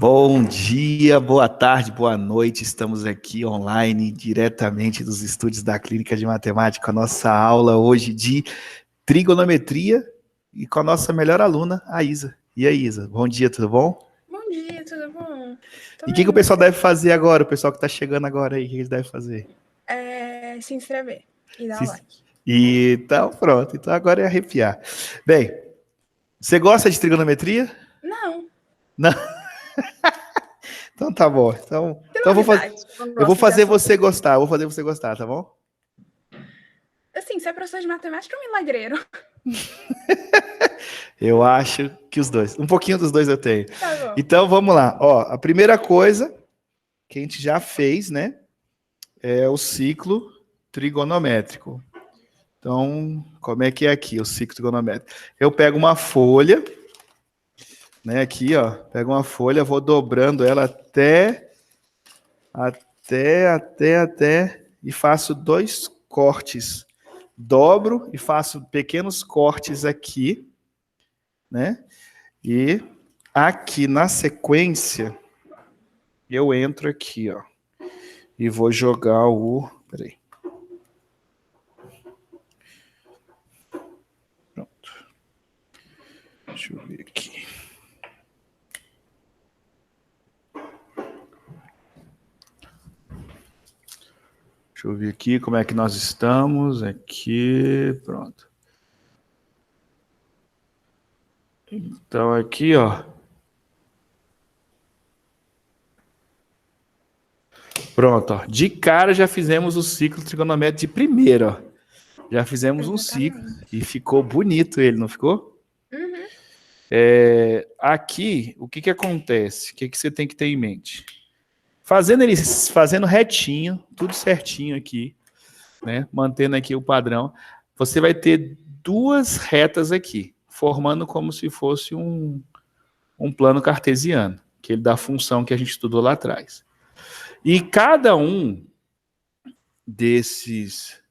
Bom dia, boa tarde, boa noite. Estamos aqui online, diretamente dos estúdios da Clínica de Matemática, a nossa aula hoje de trigonometria e com a nossa melhor aluna, a Isa. E aí, Isa? Bom dia, tudo bom? Bom dia, tudo bom? E o que o pessoal deve fazer agora? O pessoal que está chegando agora aí, o que eles devem fazer? Se inscrever e dar o like. Então, pronto. Então agora é arrepiar. Bem, você gosta de trigonometria? Não. Não? Então tá bom. Então eu vou fazer você gostar. Eu vou fazer você gostar, tá bom? Assim, você é professor de matemática ou milagreiro? Eu acho que os dois. Um pouquinho dos dois eu tenho. Tá bom. Então vamos lá. Ó, a primeira coisa que a gente já fez, né? É o ciclo trigonométrico. Então, como é que é aqui o ciclo trigonométrico? Eu pego uma folha, né? Aqui, ó. Pego uma folha, vou dobrando ela até e faço dois cortes. Dobro e faço pequenos cortes aqui, né? E aqui na sequência eu entro aqui, ó, e vou jogar o... Peraí. Pronto. Deixa eu ver aqui. Deixa eu ver aqui como é que nós estamos. Aqui, pronto. Então aqui, ó. Pronto, ó. De cara já fizemos o ciclo trigonométrico de primeira, ó. Já fizemos um ciclo e ficou bonito ele, não ficou? Uhum. Aqui, o que acontece? O que você tem que ter em mente? Fazendo retinho, tudo certinho aqui, né? Mantendo aqui o padrão, você vai ter duas retas aqui, formando como se fosse um plano cartesiano, aquele da função que a gente estudou lá atrás. E cada um desses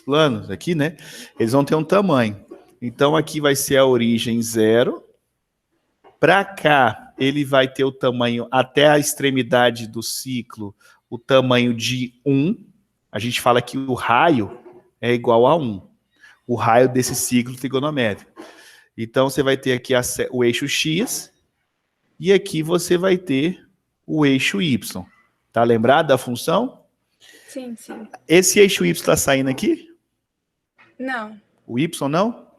planos aqui, né? Eles vão ter um tamanho. Então, aqui vai ser a origem 0. Para cá, ele vai ter o tamanho, até a extremidade do ciclo, o tamanho de 1. A gente fala que o raio é igual a 1. O raio desse ciclo trigonométrico. Então, você vai ter aqui o eixo X e aqui você vai ter o eixo Y. Tá lembrado da função? Sim, sim. Esse eixo Y está saindo aqui? Não. O Y não?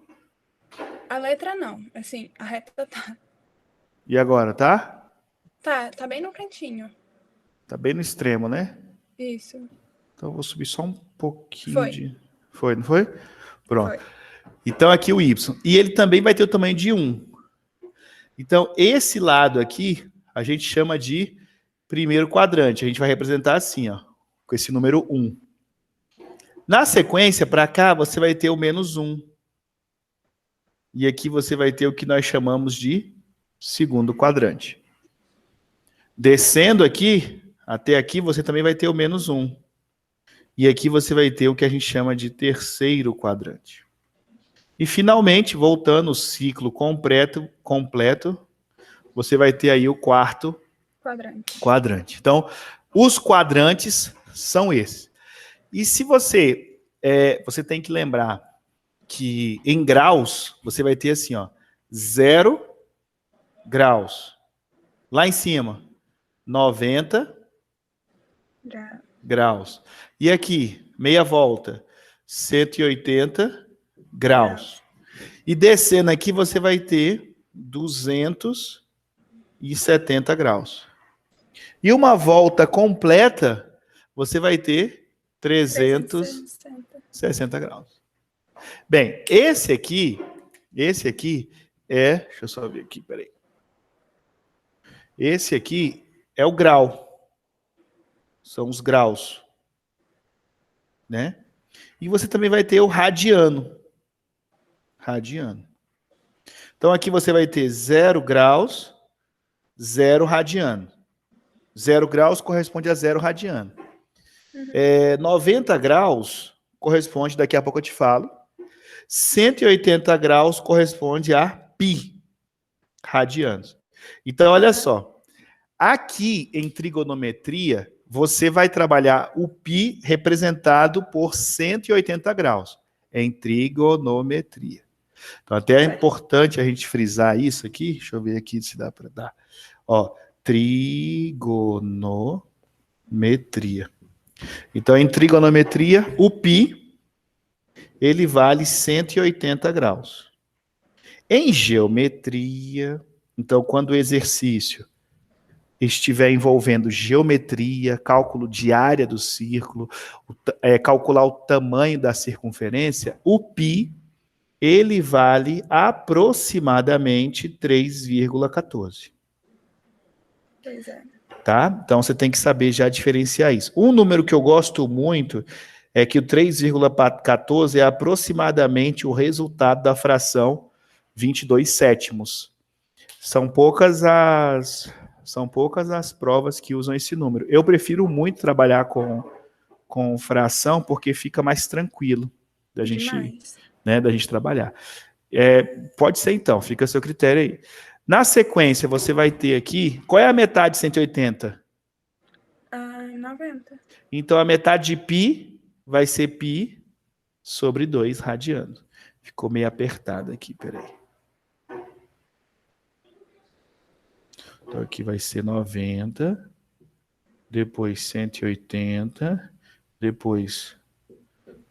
A letra não. Assim, a reta tá. E agora, tá? Tá bem no cantinho. Tá bem no extremo, né? Isso. Então eu vou subir só um pouquinho Foi. de... Foi, não foi? Pronto. Foi. Então aqui o Y. E ele também vai ter o tamanho de 1. Então esse lado aqui, a gente chama de primeiro quadrante. A gente vai representar assim, ó, com esse número 1. Na sequência, para cá, você vai ter o menos 1. E aqui você vai ter o que nós chamamos de segundo quadrante. Descendo aqui, até aqui, você também vai ter o menos 1. E aqui você vai ter o que a gente chama de terceiro quadrante. E finalmente, voltando o ciclo completo, você vai ter aí o quarto quadrante. Então, os quadrantes são esses. E se você tem que lembrar que em graus, você vai ter assim, ó, 0 graus. Lá em cima, 90 graus. E aqui, meia volta, 180 graus. E descendo aqui, você vai ter 270 graus. E uma volta completa, você vai ter 360 graus. Bem, esse aqui é... Deixa eu só ver aqui, peraí. Esse aqui é o grau. São os graus. Né? E você também vai ter o radiano. Então, aqui você vai ter 0 graus, 0 radiano. 0 graus corresponde a 0 radiano. 90 graus corresponde, daqui a pouco eu te falo, 180 graus corresponde a π radianos. Então, olha só. Aqui, em trigonometria, você vai trabalhar o π representado por 180 graus. Em trigonometria. Então, até é importante a gente frisar isso aqui. Deixa eu ver aqui se dá para dar. Ó, trigonometria. Então, em trigonometria, o π ele vale 180 graus. Em geometria, então, quando o exercício estiver envolvendo geometria, cálculo de área do círculo, calcular o tamanho da circunferência, o π ele vale aproximadamente 3,14. Pois é. Tá? Então você tem que saber já diferenciar isso. Um número que eu gosto muito é que o 3,14 é aproximadamente o resultado da fração 22 sétimos. São poucas as provas que usam esse número. Eu prefiro muito trabalhar com fração porque fica mais tranquilo da gente trabalhar. Pode ser então, fica a seu critério aí. Na sequência, você vai ter aqui, qual é a metade de 180? 90. Então, a metade de π vai ser π sobre 2 radianos. Ficou meio apertado aqui, peraí. Então, aqui vai ser 90, depois 180, depois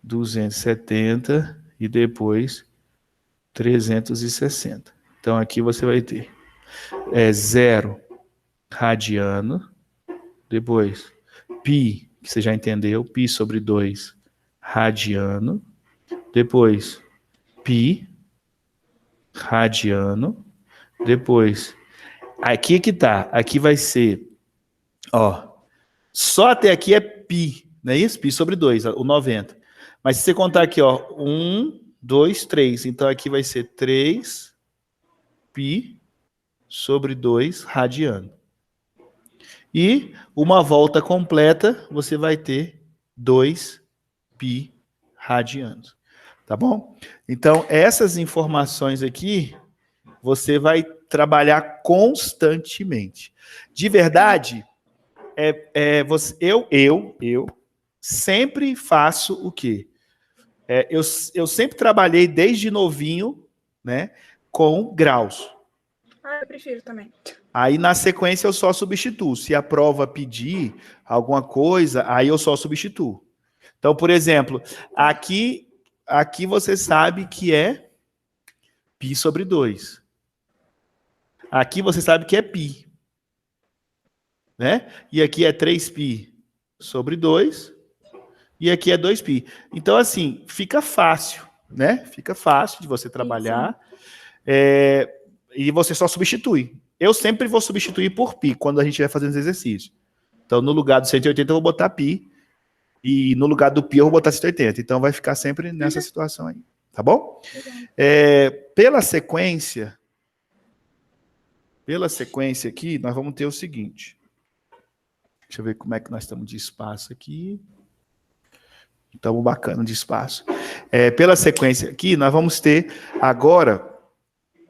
270 e depois 360. Então, aqui você vai ter 0 radiano, depois π, que você já entendeu, π sobre 2 radiano, depois π radiano, depois, aqui que tá, aqui vai ser, ó, só até aqui é π, não é isso? Π sobre 2, o 90. Mas se você contar aqui, ó, 1, 2, 3, então aqui vai ser 3 π sobre 2 radiano. E uma volta completa, você vai ter 2 π radianos. Tá bom? Então, essas informações aqui, você vai trabalhar constantemente. De verdade, eu sempre faço o quê? Eu sempre trabalhei desde novinho, né, com graus. Eu prefiro também. Aí, na sequência, eu só substituo. Se a prova pedir alguma coisa, aí eu só substituo. Então, por exemplo, aqui você sabe que é π sobre 2. Aqui você sabe que é π. Né? E aqui é 3π sobre 2. E aqui é 2π. Então, assim, fica fácil, né? Fica fácil de você trabalhar. E você só substitui. Eu sempre vou substituir por π quando a gente vai fazendo os exercícios. Então, no lugar do 180, eu vou botar π. E no lugar do π, eu vou botar 180. Então, vai ficar sempre nessa situação aí. Tá bom? Pela sequência aqui, nós vamos ter o seguinte. Deixa eu ver como é que nós estamos de espaço aqui. Estamos bacana de espaço. Pela sequência aqui, nós vamos ter agora...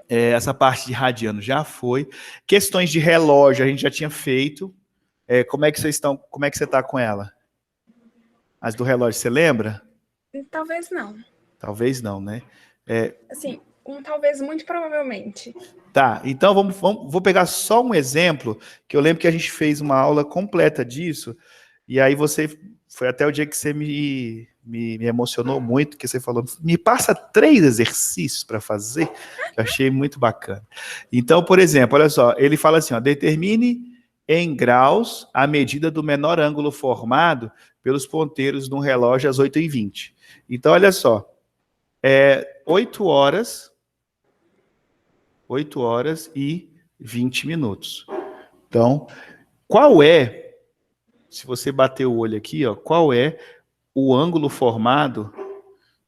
essa parte de radiano já foi. Questões de relógio a gente já tinha feito. Como é que vocês estão? Como é que você está com ela? As do relógio, você lembra? Talvez não. Talvez não, né? Assim, talvez muito provavelmente. Tá, então vou pegar só um exemplo, que eu lembro que a gente fez uma aula completa disso, e aí foi até o dia que você me emocionou muito, que você falou, me passa 3 exercícios para fazer, que eu achei muito bacana. Então, por exemplo, olha só, ele fala assim, ó, determine em graus a medida do menor ângulo formado pelos ponteiros de um relógio às 8h20. Então, olha só, 8 horas e 20 minutos. Então, se você bater o olho aqui, ó, qual é o ângulo formado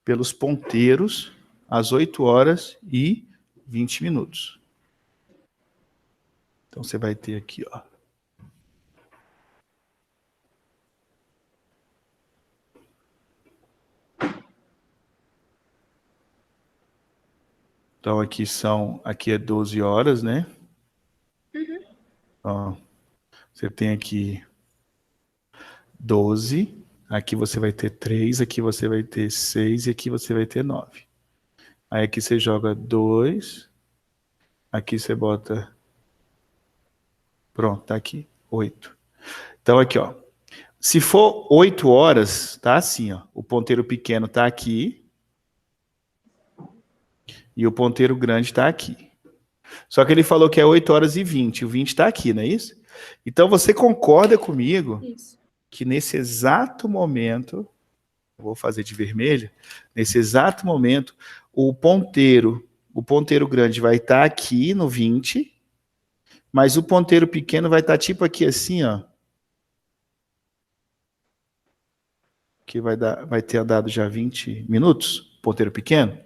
pelos ponteiros às 8 horas e 20 minutos? Então, você vai ter aqui, ó. Então, aqui é 12 horas, né? Uhum. Ó, Você tem aqui 12, aqui você vai ter 3, aqui você vai ter 6 e aqui você vai ter 9. Aí aqui você joga 2, aqui você bota... Pronto, tá aqui, 8. Então aqui, ó. Se for 8 horas, tá assim, ó. O ponteiro pequeno tá aqui e o ponteiro grande tá aqui. Só que ele falou que é 8 horas e 20. O 20 tá aqui, não é isso? Então você concorda comigo Isso. que nesse exato momento, vou fazer de vermelho, nesse exato momento, o ponteiro grande vai estar aqui no 20, mas o ponteiro pequeno vai estar tipo aqui assim, ó. Que vai ter dado já 20 minutos, ponteiro pequeno.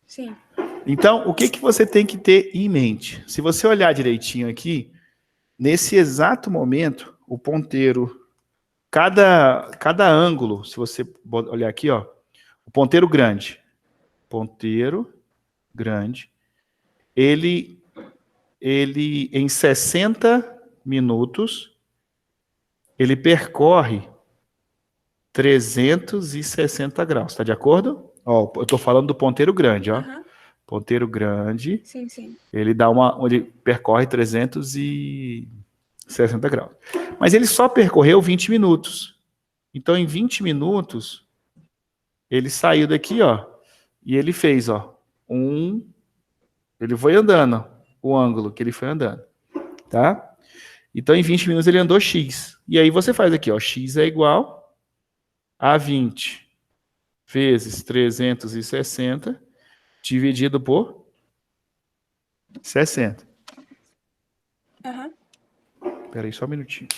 Sim. Então, o que, que você tem que ter em mente? Se você olhar direitinho aqui, nesse exato momento, o ponteiro, cada ângulo, se você olhar aqui, ó, o ponteiro grande, ele em 60 minutos, ele percorre 360 graus, tá de acordo? Ó, eu tô falando do ponteiro grande, ó. Aham. Ponteiro grande, Sim, sim. ele percorre 360 graus. Mas ele só percorreu 20 minutos. Então, em 20 minutos, ele saiu daqui, ó, e ele fez, ó, ele foi andando, o ângulo que ele foi andando, tá? Então, em 20 minutos, ele andou X. E aí você faz aqui, ó, X é igual a 20 vezes 360 dividido por 60. Aham. Espera aí só um minutinho.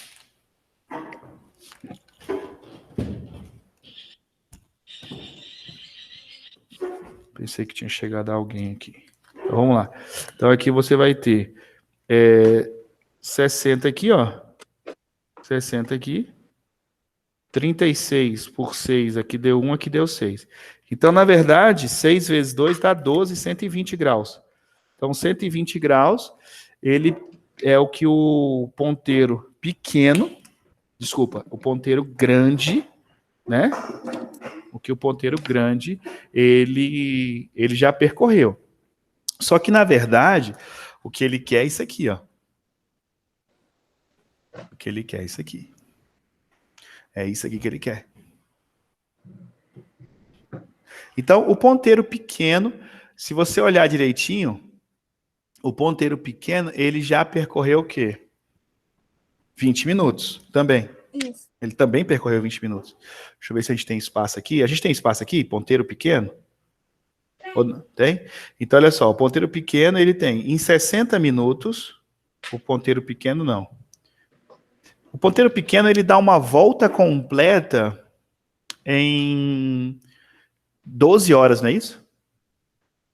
Pensei que tinha chegado alguém aqui. Então, vamos lá. Então, aqui você vai ter 60 aqui, ó. 60 aqui. 36 por 6, aqui deu 1, aqui deu 6. Então, na verdade, 6 vezes 2 dá 12, 120 graus. Então, 120 graus, ele é o que o ponteiro pequeno, desculpa, o ponteiro grande, né? O que o ponteiro grande, ele já percorreu. Só que, na verdade, o que ele quer é isso aqui, ó. O que ele quer é isso aqui. É isso aqui que ele quer. Então, o ponteiro pequeno, se você olhar direitinho, o ponteiro pequeno, ele já percorreu o quê? 20 minutos também. Isso. Ele também percorreu 20 minutos. Deixa eu ver se a gente tem espaço aqui. A gente tem espaço aqui? Ponteiro pequeno? Tem? Então, olha só, o ponteiro pequeno, ele tem em 60 minutos, o ponteiro pequeno não. O ponteiro pequeno, ele dá uma volta completa em 12 horas, não é isso?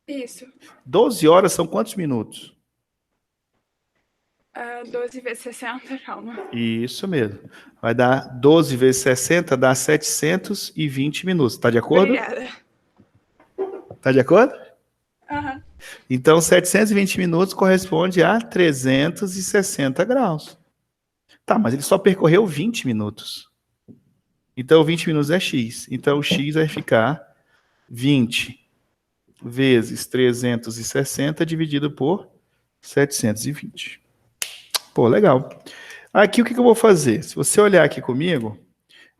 Isso. 12 horas são quantos minutos? 12 vezes 60, calma. Isso mesmo. Vai dar 12 vezes 60, dá 720 minutos. Tá de acordo? Obrigada. Tá de acordo? Aham. Então, 720 minutos corresponde a 360 graus. Tá, mas ele só percorreu 20 minutos. Então, 20 minutos é X. Então, o X vai ficar 20 vezes 360 dividido por 720. Pô, legal. Aqui, o que eu vou fazer? Se você olhar aqui comigo,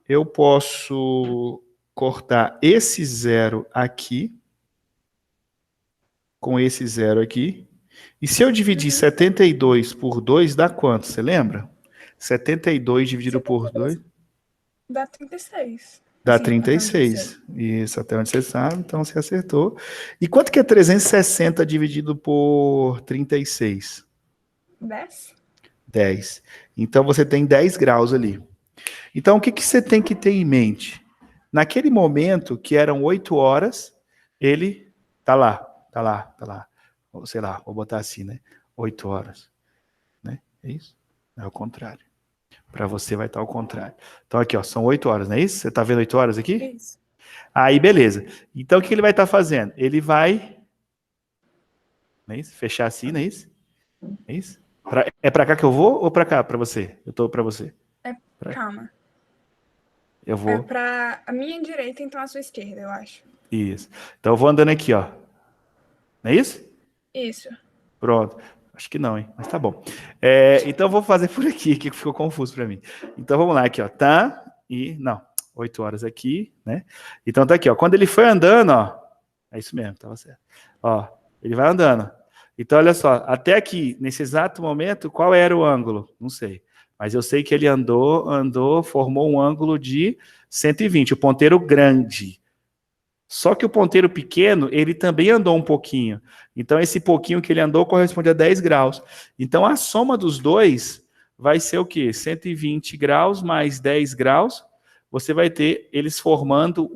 eu posso cortar esse zero aqui com esse zero aqui. E se eu dividir 72 por 2, dá quanto? Você lembra? 72 dividido por 2 Dá 36. dá Assim, até onde eu 36. Isso, até onde você sabe, então você acertou. E quanto que é 360 dividido por 36? 10? 10. Então você tem 10 graus ali. Então o que, que você tem que ter em mente? Naquele momento, que eram 8 horas, ele tá lá. Ou sei lá, vou botar assim, né? 8 horas. Né? É isso? É o contrário. Para você vai estar ao contrário. Então aqui, ó, são 8 horas, não é isso? Você está vendo 8 horas aqui? Isso. Aí, beleza. Então o que ele vai estar fazendo? Ele vai... Não é isso? Fechar assim, não é isso? É isso? É pra cá que eu vou ou pra cá, pra você? Eu tô pra você. Calma. Eu É vou. pra a minha direita, então a sua esquerda, eu acho. Isso. Então eu vou andando aqui, ó. Não é isso? Isso. Pronto. Acho que não, hein? Mas tá bom. Então eu vou fazer por aqui, que ficou confuso pra mim. Então vamos lá, aqui, ó. Tá e... Não. 8 horas aqui, né? Então tá aqui, ó. Quando ele foi andando, ó. É isso mesmo, tava certo. Ó, ele vai andando. Então, olha só. Até aqui, nesse exato momento, qual era o ângulo? Não sei. Mas eu sei que ele andou, formou um ângulo de 120, o ponteiro grande. Só que o ponteiro pequeno, ele também andou um pouquinho. Então, esse pouquinho que ele andou corresponde a 10 graus. Então, a soma dos dois vai ser o quê? 120 graus mais 10 graus. Você vai ter eles formando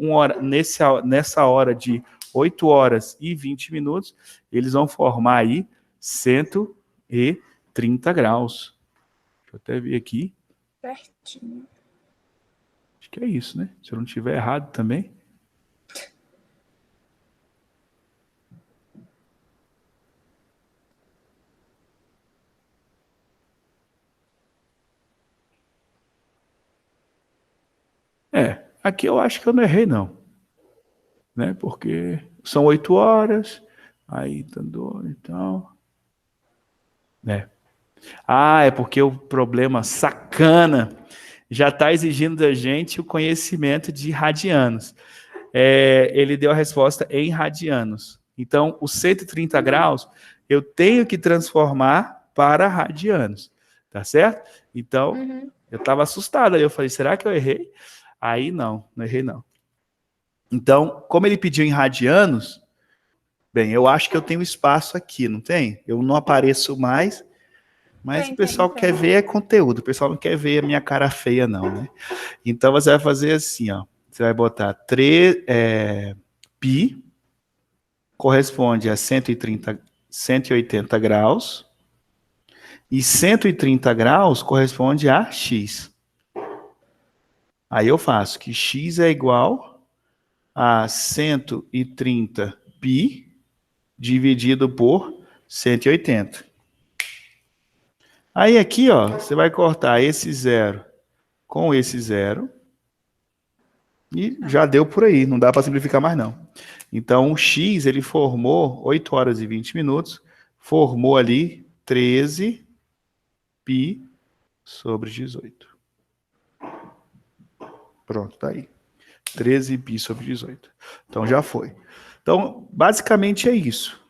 nessa hora de 8 horas e 20 minutos, eles vão formar aí 130 graus. Deixa eu até ver aqui. Certinho. Acho que é isso, né? Se eu não estiver errado também. Aqui eu acho que eu não errei, não. Né? Porque são 8 horas, aí andou e tal. Né? Ah, é porque o problema sacana já está exigindo da gente o conhecimento de radianos. Ele deu a resposta em radianos. Então, os 130 graus eu tenho que transformar para radianos. Tá certo? Então, eu estava assustado. Aí eu falei, será que eu errei? Aí não errei não. Então, como ele pediu em radianos, bem, eu acho que eu tenho espaço aqui, não tem? Eu não apareço mais, mas o pessoal quer ver é conteúdo. O pessoal não quer ver a minha cara feia, não, né? Então, você vai fazer assim, ó. Você vai botar π, corresponde a 180 graus, e 130 graus corresponde a x. Aí eu faço que x é igual a 130 π dividido por 180. Aí aqui, ó, você vai cortar esse zero com esse zero e já deu por aí, não dá para simplificar mais não. Então, o x, ele formou 8 horas e 20 minutos, formou ali 13 π sobre 18. Pronto, tá aí. 13 π sobre 18. Então, já foi. Então, basicamente é isso.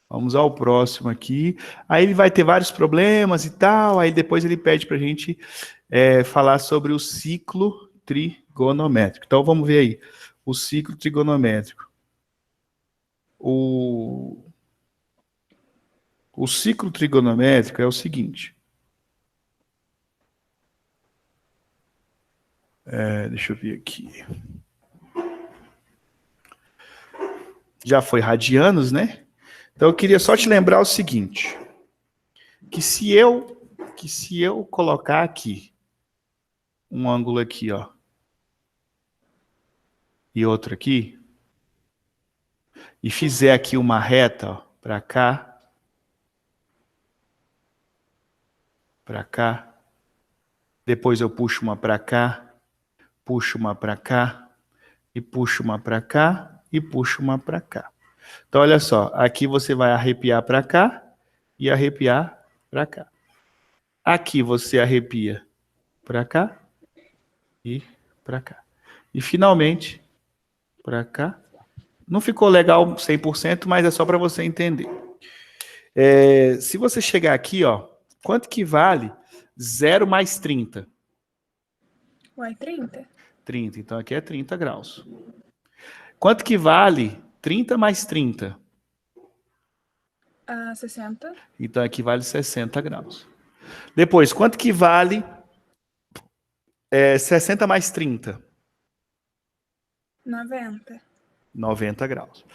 Vamos ao próximo aqui. Aí ele vai ter vários problemas e tal, aí depois ele pede para a gente falar sobre o ciclo trigonométrico. Então, vamos ver aí. O ciclo trigonométrico. O ciclo trigonométrico é o seguinte. Deixa eu ver aqui. Já foi radianos, né? Então eu queria só te lembrar o seguinte, que se eu colocar aqui um ângulo aqui, ó, e outro aqui, e fizer aqui uma reta, ó, para cá, depois eu puxo uma para cá, puxo uma para cá, e puxo uma para cá, e puxo uma para cá. Então, olha só, aqui você vai arrepiar para cá e arrepiar para cá. Aqui você arrepia para cá e para cá. E, finalmente, para cá. Não ficou legal 100%, mas é só para você entender. Se você chegar aqui, ó, quanto que vale 0 mais 30? Uai, 30? 30, então aqui é 30 graus. Quanto que vale 30 mais 30? 60. Então aqui vale 60 graus. Depois, quanto que vale 60 mais 30? 90. 90 graus.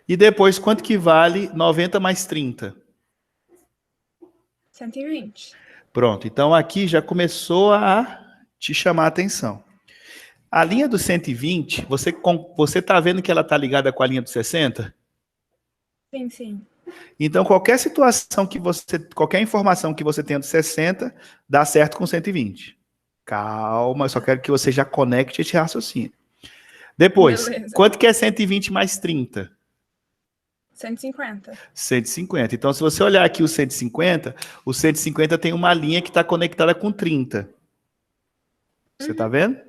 E depois, quanto que vale 90 mais 30? 120. Pronto, então aqui já começou a te chamar a atenção. A linha do 120, você está vendo que ela está ligada com a linha do 60? Sim, sim. Então, qualquer situação que você, qualquer informação que você tenha de 60, dá certo com 120. Calma, eu só quero que você já conecte esse raciocínio. Depois, Beleza. quanto que é 120 mais 30? 150. 150. Então, se você olhar aqui o 150 tem uma linha que está conectada com 30. Você está vendo?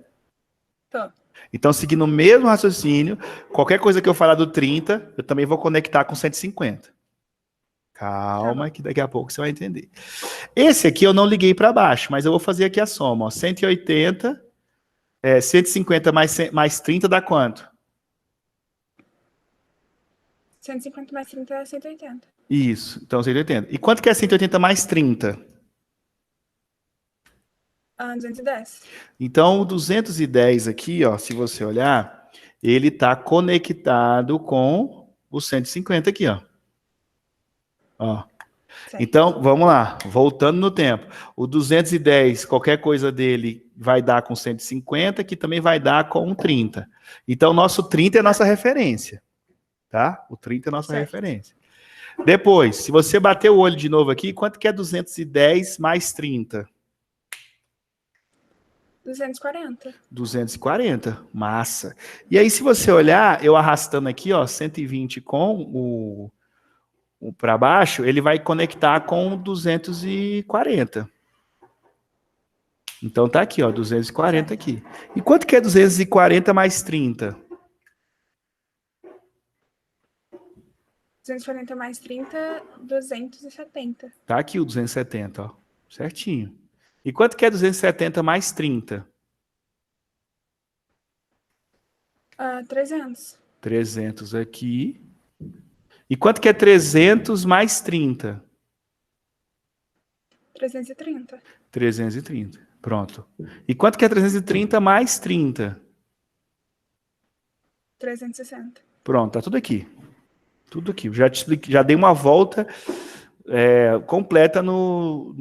Tô. Então, seguindo o mesmo raciocínio, qualquer coisa que eu falar do 30, eu também vou conectar com 150. Calma, que daqui a pouco você vai entender. Esse aqui eu não liguei para baixo, mas eu vou fazer aqui a soma. Ó. 180, 150 mais 30 dá quanto? 150 mais 30 é 180. Isso, então 180. E quanto que é 180 mais 30? 210. Então, o 210 aqui, ó, se você olhar, ele está conectado com o 150 aqui, ó. Ó. Certo. Então, vamos lá, voltando no tempo. O 210, qualquer coisa dele vai dar com 150, que também vai dar com 30. Então, o nosso 30 é a nossa referência, tá? O 30 é a nossa Certo. referência. Depois, se você bater o olho de novo aqui, quanto que é 210 mais 30? 240. 240, massa. E aí, se você olhar, eu arrastando aqui, ó, 120 com o para baixo, ele vai conectar com 240. Então tá aqui, ó, 240 aqui. E quanto que é 240 mais 30? 240 mais 30, 270. Tá aqui o 270, ó. Certinho. E quanto que é 270 mais 30? 300. 300 aqui. E quanto que é 300 mais 30? 330. 330. Pronto. E quanto que é 330 mais 30? 360. Pronto, tá tudo aqui. Tudo aqui. Já te expliquei, já dei uma volta completa no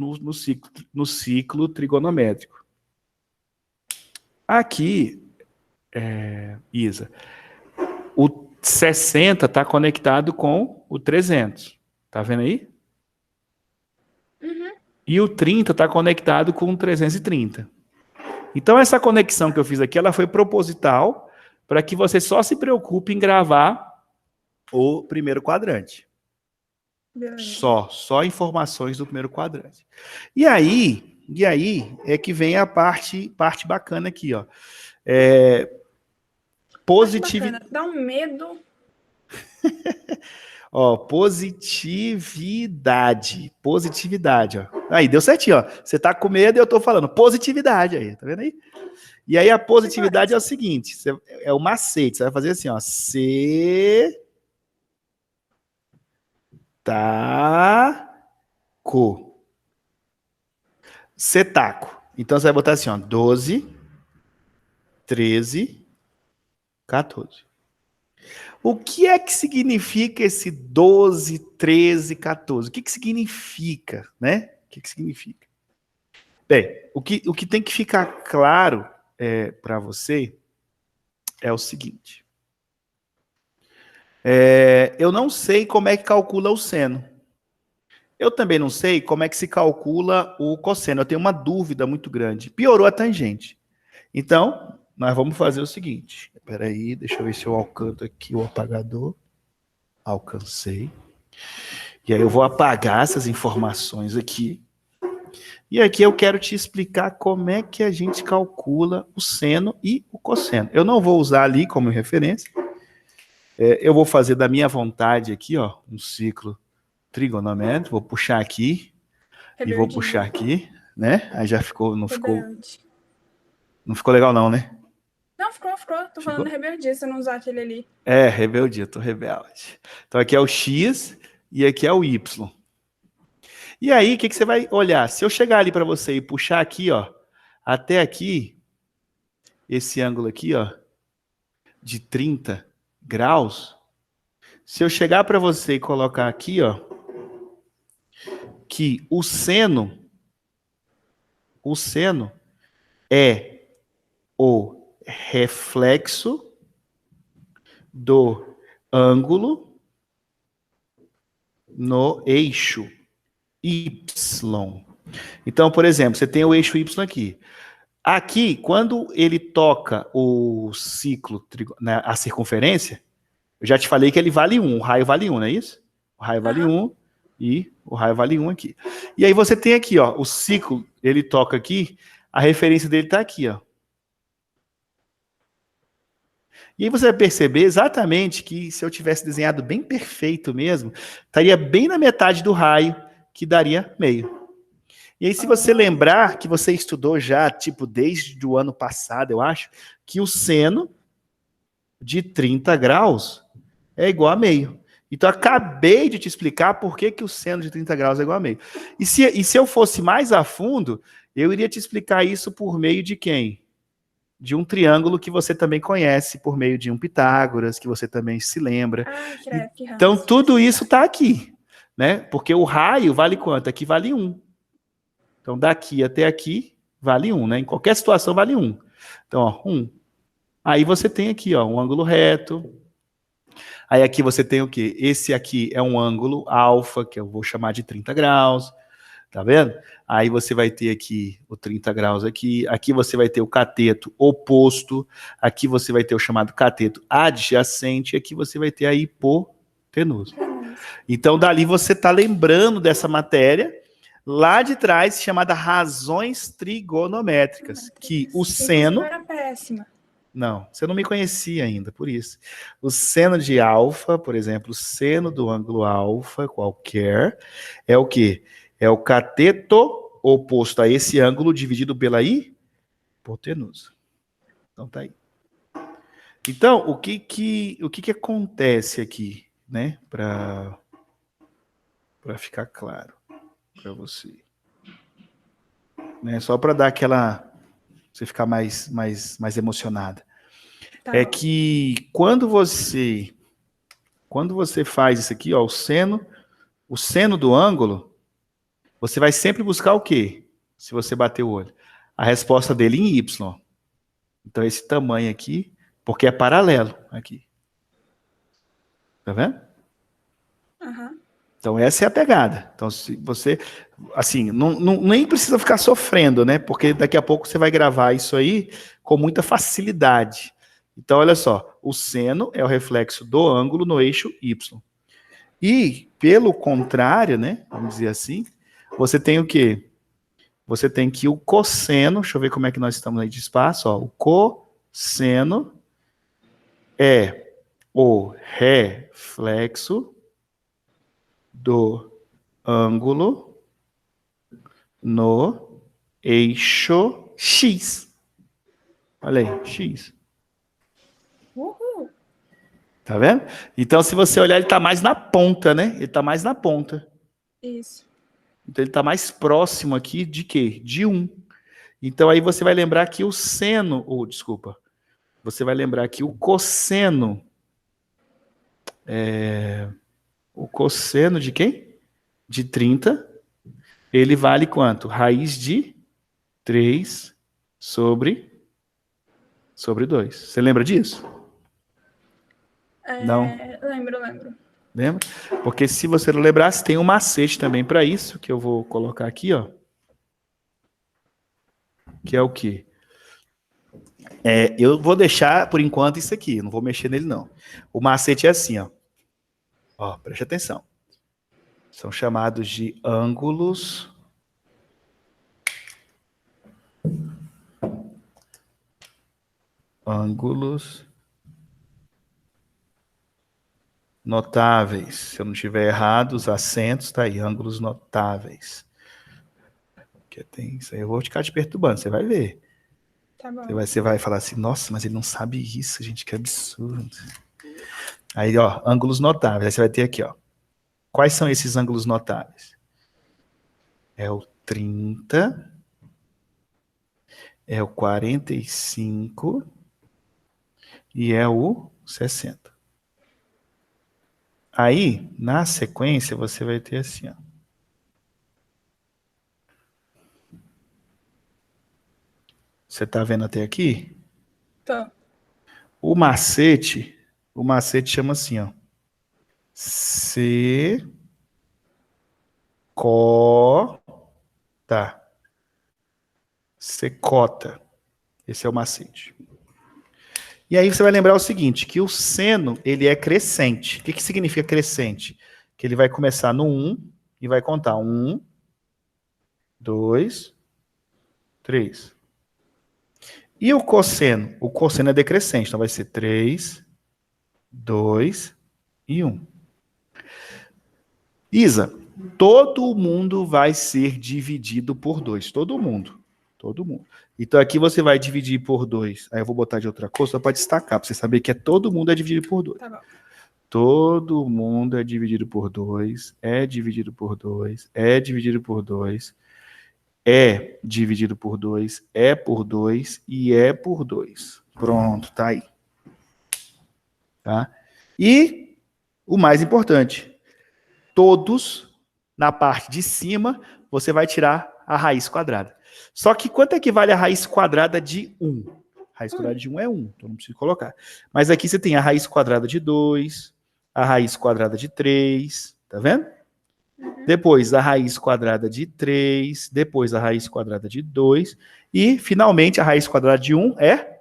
ciclo trigonométrico. Aqui, Isa, o 60 está conectado com o 300. Tá vendo aí? Uhum. E o 30 está conectado com o 330. Então, essa conexão que eu fiz aqui, ela foi proposital para que você só se preocupe em gravar o primeiro quadrante. Beleza. Só informações do primeiro quadrante. E aí é que vem a parte bacana aqui, ó. Bacana. Dá um medo. Ó, positividade, ó. Aí, deu certinho, ó. Você tá com medo e eu tô falando positividade aí, tá vendo aí? E aí a positividade é o seguinte, é o macete, você vai fazer assim, ó, cetaco. Então você vai botar assim, ó, 12, 13, 14. O que é que significa esse 12, 13, 14? O que significa, né? O que significa? Bem, o que tem que ficar claro para você é o seguinte. Eu não sei como é que calcula o seno. Eu também não sei como é que se calcula o cosseno. Eu tenho uma dúvida muito grande. Piorou a tangente. Então, nós vamos fazer o seguinte. Espera aí, deixa eu ver se eu alcanço aqui o apagador. Alcancei. E aí eu vou apagar essas informações aqui. E aqui eu quero te explicar como é que a gente calcula o seno e o cosseno. Eu não vou usar ali como referência. Eu vou fazer da minha vontade aqui, ó, um ciclo trigonométrico. Vou puxar aqui e vou puxar aqui, né? Aí já ficou, não ficou legal não, né? Não, ficou. Tô falando rebeldia, se eu não usar aquele ali. Rebeldia, tô rebelde. Então aqui é o X e aqui é o Y. E aí, o que você vai olhar? Se eu chegar ali para você e puxar aqui, ó, até aqui, esse ângulo aqui, ó, de 30 graus, se eu chegar para você e colocar aqui, ó, que o seno é o reflexo do ângulo no eixo Y. Então, por exemplo, você tem o eixo Y aqui. Aqui, quando ele toca o ciclo, né, a circunferência, eu já te falei que ele vale 1, o raio vale 1, não é isso? O raio vale 1 e o raio vale 1 aqui. E aí você tem aqui, ó, o ciclo, ele toca aqui, a referência dele está aqui, ó. E aí você vai perceber exatamente que se eu tivesse desenhado bem perfeito mesmo, estaria bem na metade do raio, que daria meio. E aí se você lembrar que você estudou já, tipo, desde o ano passado, eu acho, que o seno de 30 graus é igual a meio. Então, eu acabei de te explicar por que o seno de 30 graus é igual a meio. E se eu fosse mais a fundo, eu iria te explicar isso por meio de quem? De um triângulo que você também conhece, por meio de um Pitágoras, que você também se lembra. Então, tudo isso está aqui, né? Porque o raio vale quanto? Aqui vale 1. Então, daqui até aqui, vale 1, né? Em qualquer situação, vale 1. Então, ó, 1. Aí você tem aqui, ó, um ângulo reto. Aí aqui você tem o quê? Esse aqui é um ângulo alfa, que eu vou chamar de 30 graus. Tá vendo? Aí você vai ter aqui o 30 graus aqui. Aqui você vai ter o cateto oposto. Aqui você vai ter o chamado cateto adjacente. E aqui você vai ter a hipotenusa. Então, dali você está lembrando dessa matéria lá de trás, chamada razões trigonométricas. Que o seno... Era péssima. Não, você não me conhecia ainda, por isso. O seno de alfa, por exemplo, o seno do ângulo alfa qualquer, é o quê? É o cateto oposto a esse ângulo dividido pela hipotenusa. Então tá aí. Então, o que acontece aqui, né? Para ficar claro para você. Né? Só para dar aquela... você ficar mais emocionada. Tá. É que quando você faz isso aqui, ó, o seno do ângulo, você vai sempre buscar o quê? Se você bater o olho. A resposta dele em Y. Então, esse tamanho aqui, porque é paralelo aqui. Tá vendo? Uhum. Então, essa é a pegada. Então, se você, assim, nem precisa ficar sofrendo, né? Porque daqui a pouco você vai gravar isso aí com muita facilidade. Então, olha só, o seno é o reflexo do ângulo no eixo Y. E, pelo contrário, né, vamos dizer assim, você tem o quê? Você tem que o cosseno, deixa eu ver como é que nós estamos aí de espaço, ó, o cosseno é o reflexo do ângulo no eixo X. Olha aí, X. Uhul. Tá vendo? Então, se você olhar, ele está mais na ponta, né? Ele está mais na ponta. Isso. Então, ele está mais próximo aqui de quê? De 1. Então, aí você vai lembrar que o seno... desculpa. Você vai lembrar que o cosseno... o cosseno de quem? De 30. Ele vale quanto? Raiz de 3 sobre 2. Você lembra disso? Não? Lembro. Lembra? Porque se você não lembrasse, tem um macete também para isso, que eu vou colocar aqui, ó. Que é o quê? Eu vou deixar, por enquanto, isso aqui. Não vou mexer nele, não. O macete é assim, ó. Ó, preste atenção. São chamados de ângulos... notáveis. Se eu não estiver errado, os acentos, tá aí, ângulos notáveis. Que tem isso aí, eu vou ficar te perturbando, você vai ver. Tá bom. Você vai falar assim, nossa, mas ele não sabe isso, gente, que absurdo. Aí, ó, ângulos notáveis. Aí você vai ter aqui, ó. Quais são esses ângulos notáveis? É o 30, é o 45 e é o 60. Aí, na sequência, você vai ter assim, ó. Você tá vendo até aqui? Tô. O macete chama assim, ó. C Secota. Esse é o macete. E aí você vai lembrar o seguinte, que o seno, ele é crescente. O que significa crescente? Que ele vai começar no 1 e vai contar 1, 2, 3. E o cosseno? O cosseno é decrescente, então vai ser 3, 2 e 1. Isa, todo mundo vai ser dividido por 2. Todo mundo. Todo mundo. Então aqui você vai dividir por 2. Aí eu vou botar de outra cor só para destacar, para você saber que todo mundo é dividido por 2. Tá bom. Todo mundo é dividido por 2, é dividido por 2, é dividido por 2, é dividido por 2, é por 2 e é por 2. Pronto, tá aí. Tá? E o mais importante, todos, na parte de cima, você vai tirar a raiz quadrada. Só que quanto é que vale a raiz quadrada de 1? A raiz quadrada de 1 é 1, então não preciso colocar. Mas aqui você tem a raiz quadrada de 2, a raiz quadrada de 3, tá vendo? Depois a raiz quadrada de 3, depois a raiz quadrada de 2, e finalmente a raiz quadrada de 1 é?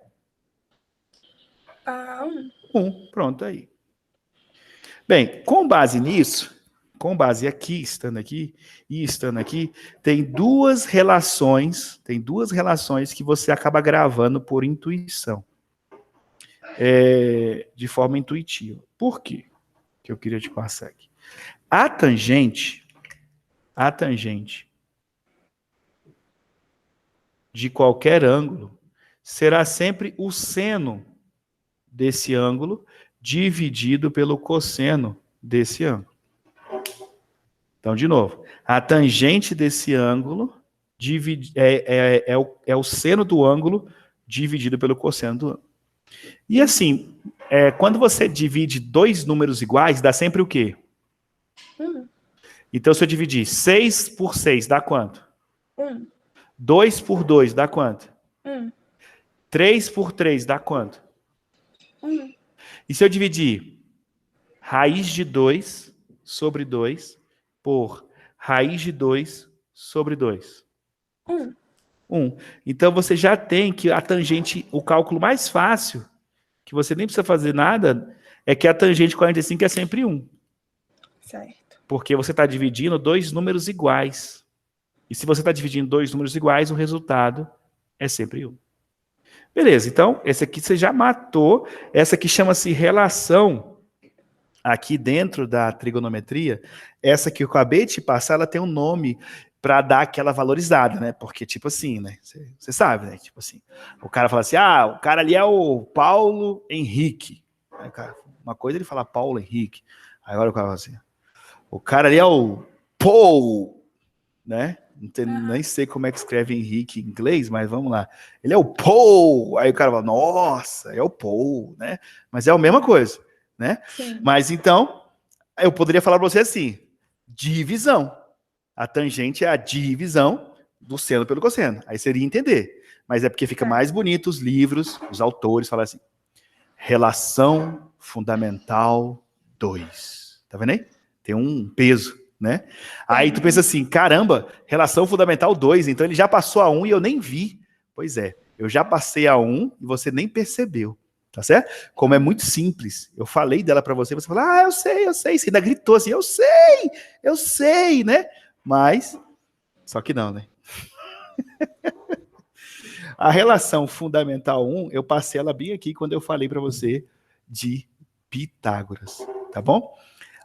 1. Pronto, aí. Bem, com base nisso, com base aqui, estando aqui e estando aqui, tem duas relações que você acaba gravando por intuição. De forma intuitiva. Por quê? Que eu queria te passar aqui. A tangente de qualquer ângulo será sempre o seno desse ângulo dividido pelo cosseno desse ângulo. Então, de novo, a tangente desse ângulo é o seno do ângulo dividido pelo cosseno do ângulo. E assim, quando você divide dois números iguais, dá sempre o quê? Então, se eu dividir 6 por 6, dá quanto? 2 por 2, dá quanto? 3 por 3, dá quanto? E se eu dividir raiz de 2 sobre 2 por raiz de 2 sobre 2? 1. Então, você já tem que a tangente, o cálculo mais fácil, que você nem precisa fazer nada, é que a tangente de 45 é sempre 1. Certo. Porque você está dividindo dois números iguais. E se você está dividindo dois números iguais, o resultado é sempre 1. Beleza, então, esse aqui você já matou. Essa aqui chama-se relação, aqui dentro da trigonometria. Essa que eu acabei de te passar, ela tem um nome para dar aquela valorizada, né? Porque, tipo assim, né? Você sabe, né? Tipo assim, o cara fala assim, o cara ali é o Paulo Henrique. Aí, cara, uma coisa ele fala Paulo Henrique. Aí agora o cara fala assim, o cara ali é o Paul, né? Nem sei como é que escreve Henrique em inglês, mas vamos lá. Ele é o Paul. Aí o cara fala, nossa, é o Paul, né? Mas é a mesma coisa, né? Sim. Mas então, eu poderia falar para você assim, divisão. A tangente é a divisão do seno pelo cosseno. Aí seria entender. Mas é porque fica mais bonito os livros, os autores falam assim, relação fundamental 2. Tá vendo aí? Tem um peso, né? Aí tu pensa assim, caramba, relação fundamental 2, então ele já passou a 1 e eu nem vi. Pois é, eu já passei a 1 e você nem percebeu, tá certo? Como é muito simples. Eu falei dela para você, você falou, eu sei. Você ainda gritou assim, eu sei, né? Mas, só que não, né? A relação fundamental 1, eu passei ela bem aqui quando eu falei para você de Pitágoras, tá bom?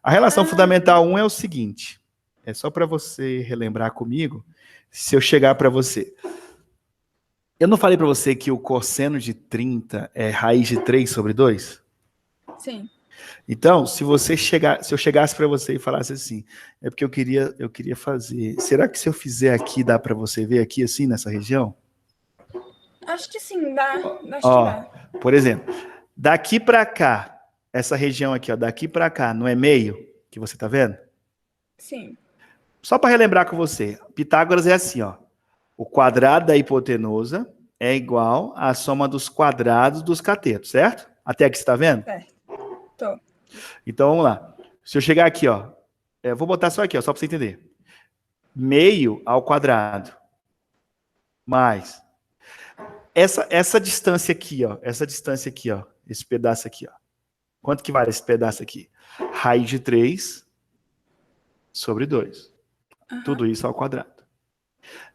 A relação fundamental 1 é o seguinte, é só para você relembrar comigo, se eu chegar para você. Eu não falei para você que o cosseno de 30 é raiz de 3 sobre 2? Sim. Então, se eu chegasse para você e falasse assim, é porque eu queria fazer, será que se eu fizer aqui, dá para você ver aqui assim, nessa região? Acho que sim, dá. Acho que dá. Por exemplo, daqui para cá, essa região aqui, daqui para cá, não é meio que você tá vendo? Sim. Só para relembrar com você, Pitágoras é assim, o quadrado da hipotenusa é igual à soma dos quadrados dos catetos, certo? Até aqui você está vendo? Certo. Tô. Então vamos lá. Se eu chegar aqui, vou botar só aqui, só para você entender. meio ao quadrado. Mais essa distância aqui, ó. Essa distância aqui, ó. Esse pedaço aqui, ó. Quanto que vale esse pedaço aqui? Raiz de 3 sobre 2. Tudo isso ao quadrado.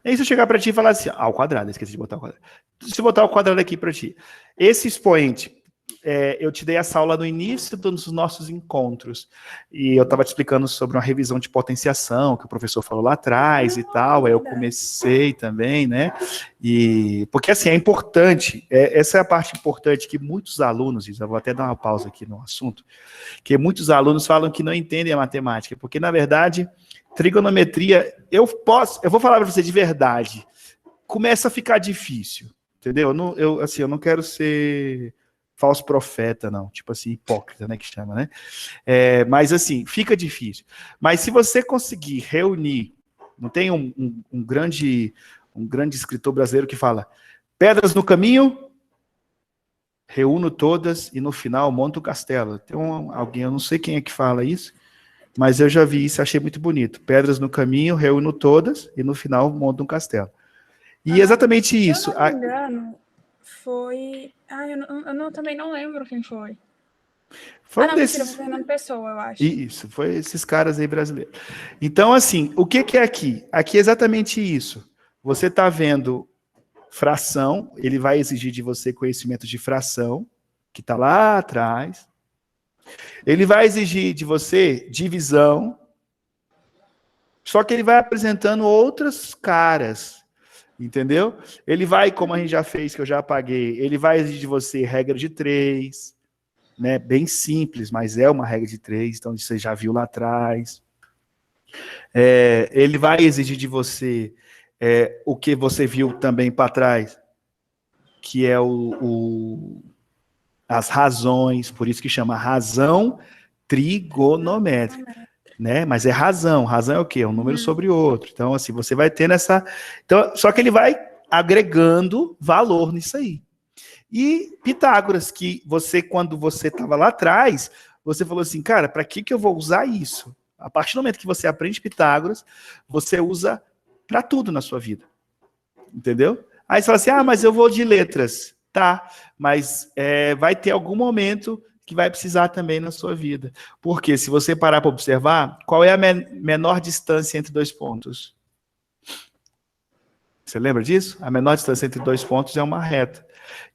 E aí se eu chegar para ti e falar assim, ao quadrado, esqueci de botar o quadrado. Se eu botar o quadrado aqui para ti. Esse expoente, eu te dei essa aula no início dos nossos encontros. E eu estava te explicando sobre uma revisão de potenciação, que o professor falou lá atrás e tal. Aí eu comecei também, né? Porque assim, é importante, essa é a parte importante que muitos alunos, eu vou até dar uma pausa aqui no assunto, que muitos alunos falam que não entendem a matemática, porque na verdade, trigonometria, eu vou falar para você de verdade, começa a ficar difícil, entendeu? Eu não quero ser falso profeta, não, tipo assim, hipócrita, né, que chama, né? Mas assim, fica difícil. Mas se você conseguir reunir, não tem um grande escritor brasileiro que fala, pedras no caminho, reúno todas e no final monto o castelo. Tem alguém, eu não sei quem é que fala isso, mas eu já vi isso, achei muito bonito. Pedras no caminho, reúno todas e no final monto um castelo. E exatamente isso. Se eu não me engano, foi... eu também não lembro quem foi. Foi Mentira, foi Fernando Pessoa, eu acho. Isso, foi esses caras aí brasileiros. Então, assim, o que é aqui? Aqui é exatamente isso. Você está vendo fração, ele vai exigir de você conhecimento de fração, que está lá atrás. Ele vai exigir de você divisão, só que ele vai apresentando outras caras, entendeu? Ele vai, como a gente já fez, que eu já apaguei, ele vai exigir de você regra de 3, né? Bem simples, mas é uma regra de 3, então você já viu lá atrás. Ele vai exigir de você o que você viu também para trás, que é as razões, por isso que chama razão trigonométrica, né? Mas é razão. Razão é o quê? É um número sobre outro. Então, assim, você vai tendo essa... Então, só que ele vai agregando valor nisso aí. E Pitágoras, que você, quando você estava lá atrás, você falou assim, cara, para que eu vou usar isso? A partir do momento que você aprende Pitágoras, você usa para tudo na sua vida. Entendeu? Aí você fala assim, mas eu vou de letras. Tá, mas vai ter algum momento que vai precisar também na sua vida. Porque se você parar para observar, qual é a menor distância entre dois pontos? Você lembra disso? A menor distância entre dois pontos é uma reta.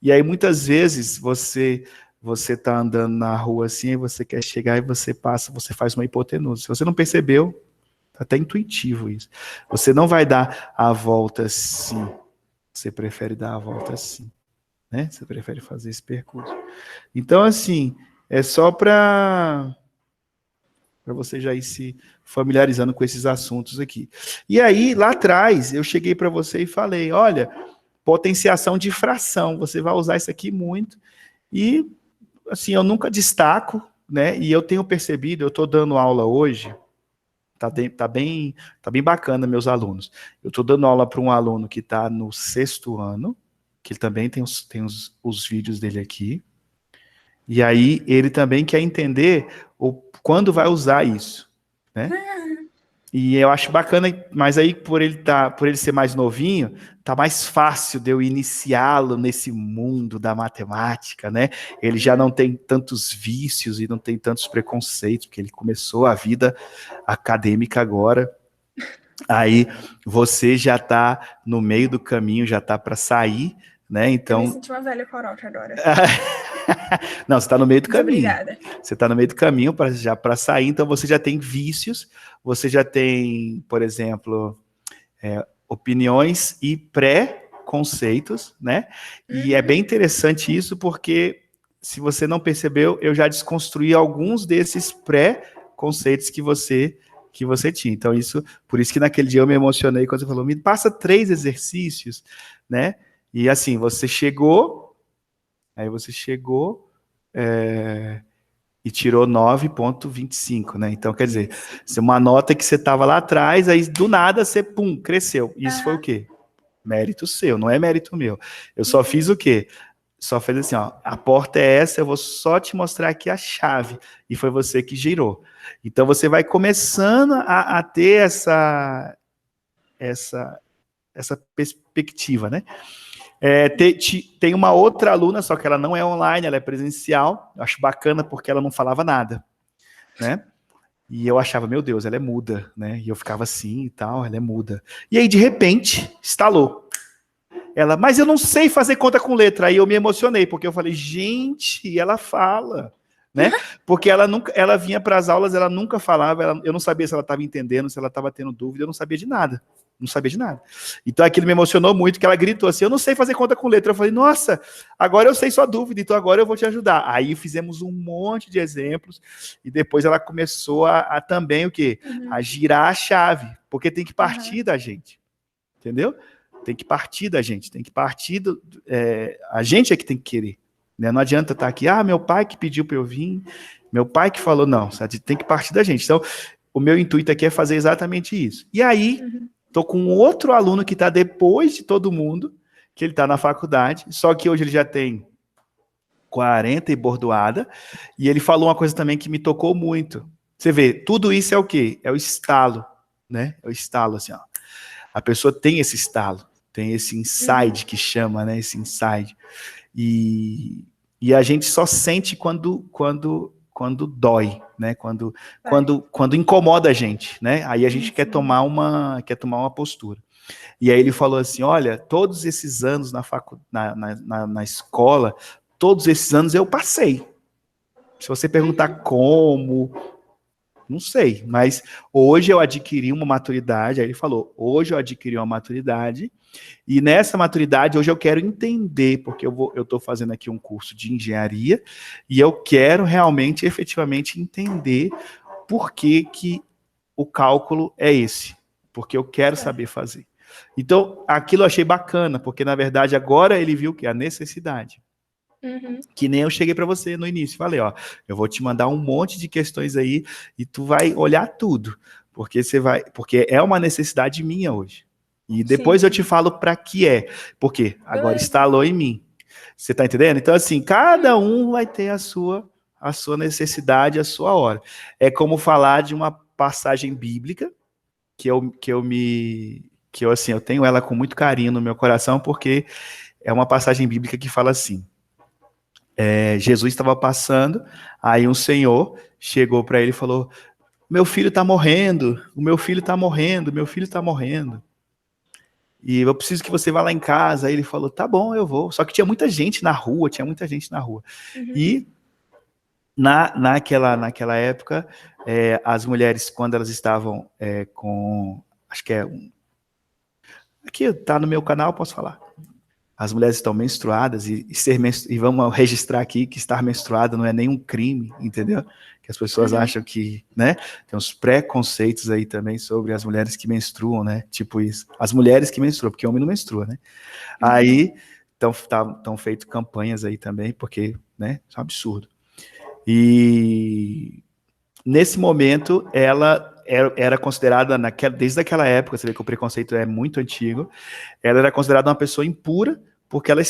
E aí, muitas vezes, você está andando na rua assim, e você quer chegar e você passa, você faz uma hipotenusa. Se você não percebeu, tá até intuitivo isso. Você não vai dar a volta assim. Você prefere dar a volta assim. Né? Você prefere fazer esse percurso. Então, assim, é só para você já ir se familiarizando com esses assuntos aqui. E aí, lá atrás, eu cheguei para você e falei, olha, potenciação de fração, você vai usar isso aqui muito. E, assim, eu nunca destaco, né? E eu tenho percebido, eu estou dando aula hoje, tá bem bacana, meus alunos. Eu estou dando aula para um aluno que está no 6º ano, que ele também tem os vídeos dele aqui, e aí ele também quer entender quando vai usar isso, né? E eu acho bacana, mas aí por ele ser mais novinho, tá mais fácil de eu iniciá-lo nesse mundo da matemática, né? Ele já não tem tantos vícios e não tem tantos preconceitos, porque ele começou a vida acadêmica agora. Aí você já tá no meio do caminho, já tá para sair, né? Então... Eu me senti uma velha coroca agora. Não, você está no meio do caminho. Obrigada. Você está no meio do caminho para sair, então você já tem vícios, você já tem, por exemplo, opiniões e pré-conceitos, né? E é bem interessante isso, porque, se você não percebeu, eu já desconstruí alguns desses pré-conceitos que você tinha. Então, por isso que naquele dia eu me emocionei quando você falou, me passa 3 exercícios, né? E assim, você chegou e tirou 9,25, né? Então, quer dizer, uma nota que você estava lá atrás, aí do nada você, cresceu. Isso foi o quê? Mérito seu, não é mérito meu. Eu só fiz o quê? Só fez assim, ó, a porta é essa, eu vou só te mostrar aqui a chave. E foi você que girou. Então, você vai começando a ter essa perspectiva, né? Tem uma outra aluna, só que ela não é online, ela é presencial. Eu acho bacana porque ela não falava nada, né? E eu achava, meu Deus, ela é muda, né? E eu ficava assim e tal, ela é muda. E aí, de repente, estalou. Ela, mas eu não sei fazer conta com letra. Aí eu me emocionei, porque eu falei, gente, ela fala, né? Porque ela vinha para as aulas, ela nunca falava, eu não sabia se ela estava entendendo, se ela estava tendo dúvida, eu não sabia de nada. Não sabia de nada. Então aquilo me emocionou muito, que ela gritou assim, eu não sei fazer conta com letra. Eu falei, nossa, agora eu sei sua dúvida, então agora eu vou te ajudar. Aí fizemos um monte de exemplos, e depois ela começou a também o quê? A girar a chave, porque tem que partir da gente, entendeu? Tem que partir da gente, tem que partir a gente é que tem que querer. Né? Não adianta estar aqui, meu pai que pediu para eu vir, meu pai que falou, não, tem que partir da gente. Então, o meu intuito aqui é fazer exatamente isso. E aí, estou com outro aluno que está depois de todo mundo, que ele está na faculdade, só que hoje ele já tem 40 e bordoada, e ele falou uma coisa também que me tocou muito. Você vê, tudo isso é o quê? É o estalo, né? É o estalo, assim, ó. A pessoa tem esse estalo, tem esse insight que chama, né? Esse insight. E a gente só sente quando dói, né? Quando incomoda a gente, né? Aí a gente quer tomar uma postura. E aí ele falou assim, olha, todos esses anos na escola, todos esses anos eu passei. Se você perguntar como, não sei, mas hoje eu adquiri uma maturidade, aí ele falou, hoje eu adquiri uma maturidade, e nessa maturidade, hoje eu quero entender, porque eu estou fazendo aqui um curso de engenharia, e eu quero realmente, efetivamente, entender por que o cálculo é esse, porque eu quero saber fazer. Então, aquilo eu achei bacana, porque, na verdade, agora ele viu que a necessidade. Que nem eu cheguei para você no início, falei, ó, eu vou te mandar um monte de questões aí, e tu vai olhar tudo, porque é uma necessidade minha hoje. E depois eu te falo para que é. Porque agora instalou em mim. Você está entendendo? Então, assim, cada um vai ter a sua necessidade, a sua hora. É como falar de uma passagem bíblica eu tenho ela com muito carinho no meu coração, porque é uma passagem bíblica que fala assim, Jesus estava passando, aí um senhor chegou para ele e falou, meu filho está morrendo, o meu filho está morrendo, meu filho está morrendo. E eu preciso que você vá lá em casa. Aí ele falou, tá bom, eu vou. Só que tinha muita gente na rua, E naquela época, as mulheres, quando elas estavam com... Acho que aqui tá no meu canal, posso falar. As mulheres estão menstruadas e vamos registrar aqui que estar menstruada não é nenhum crime, entendeu? Que as pessoas acham que, né? Tem uns preconceitos aí também sobre as mulheres que menstruam, né? Tipo isso. As mulheres que menstruam, porque homem não menstrua, né? Aí estão feito campanhas aí também, porque, né? Isso é um absurdo. E nesse momento, ela era considerada, desde aquela época, você vê que o preconceito é muito antigo, ela era considerada uma pessoa impura, porque ela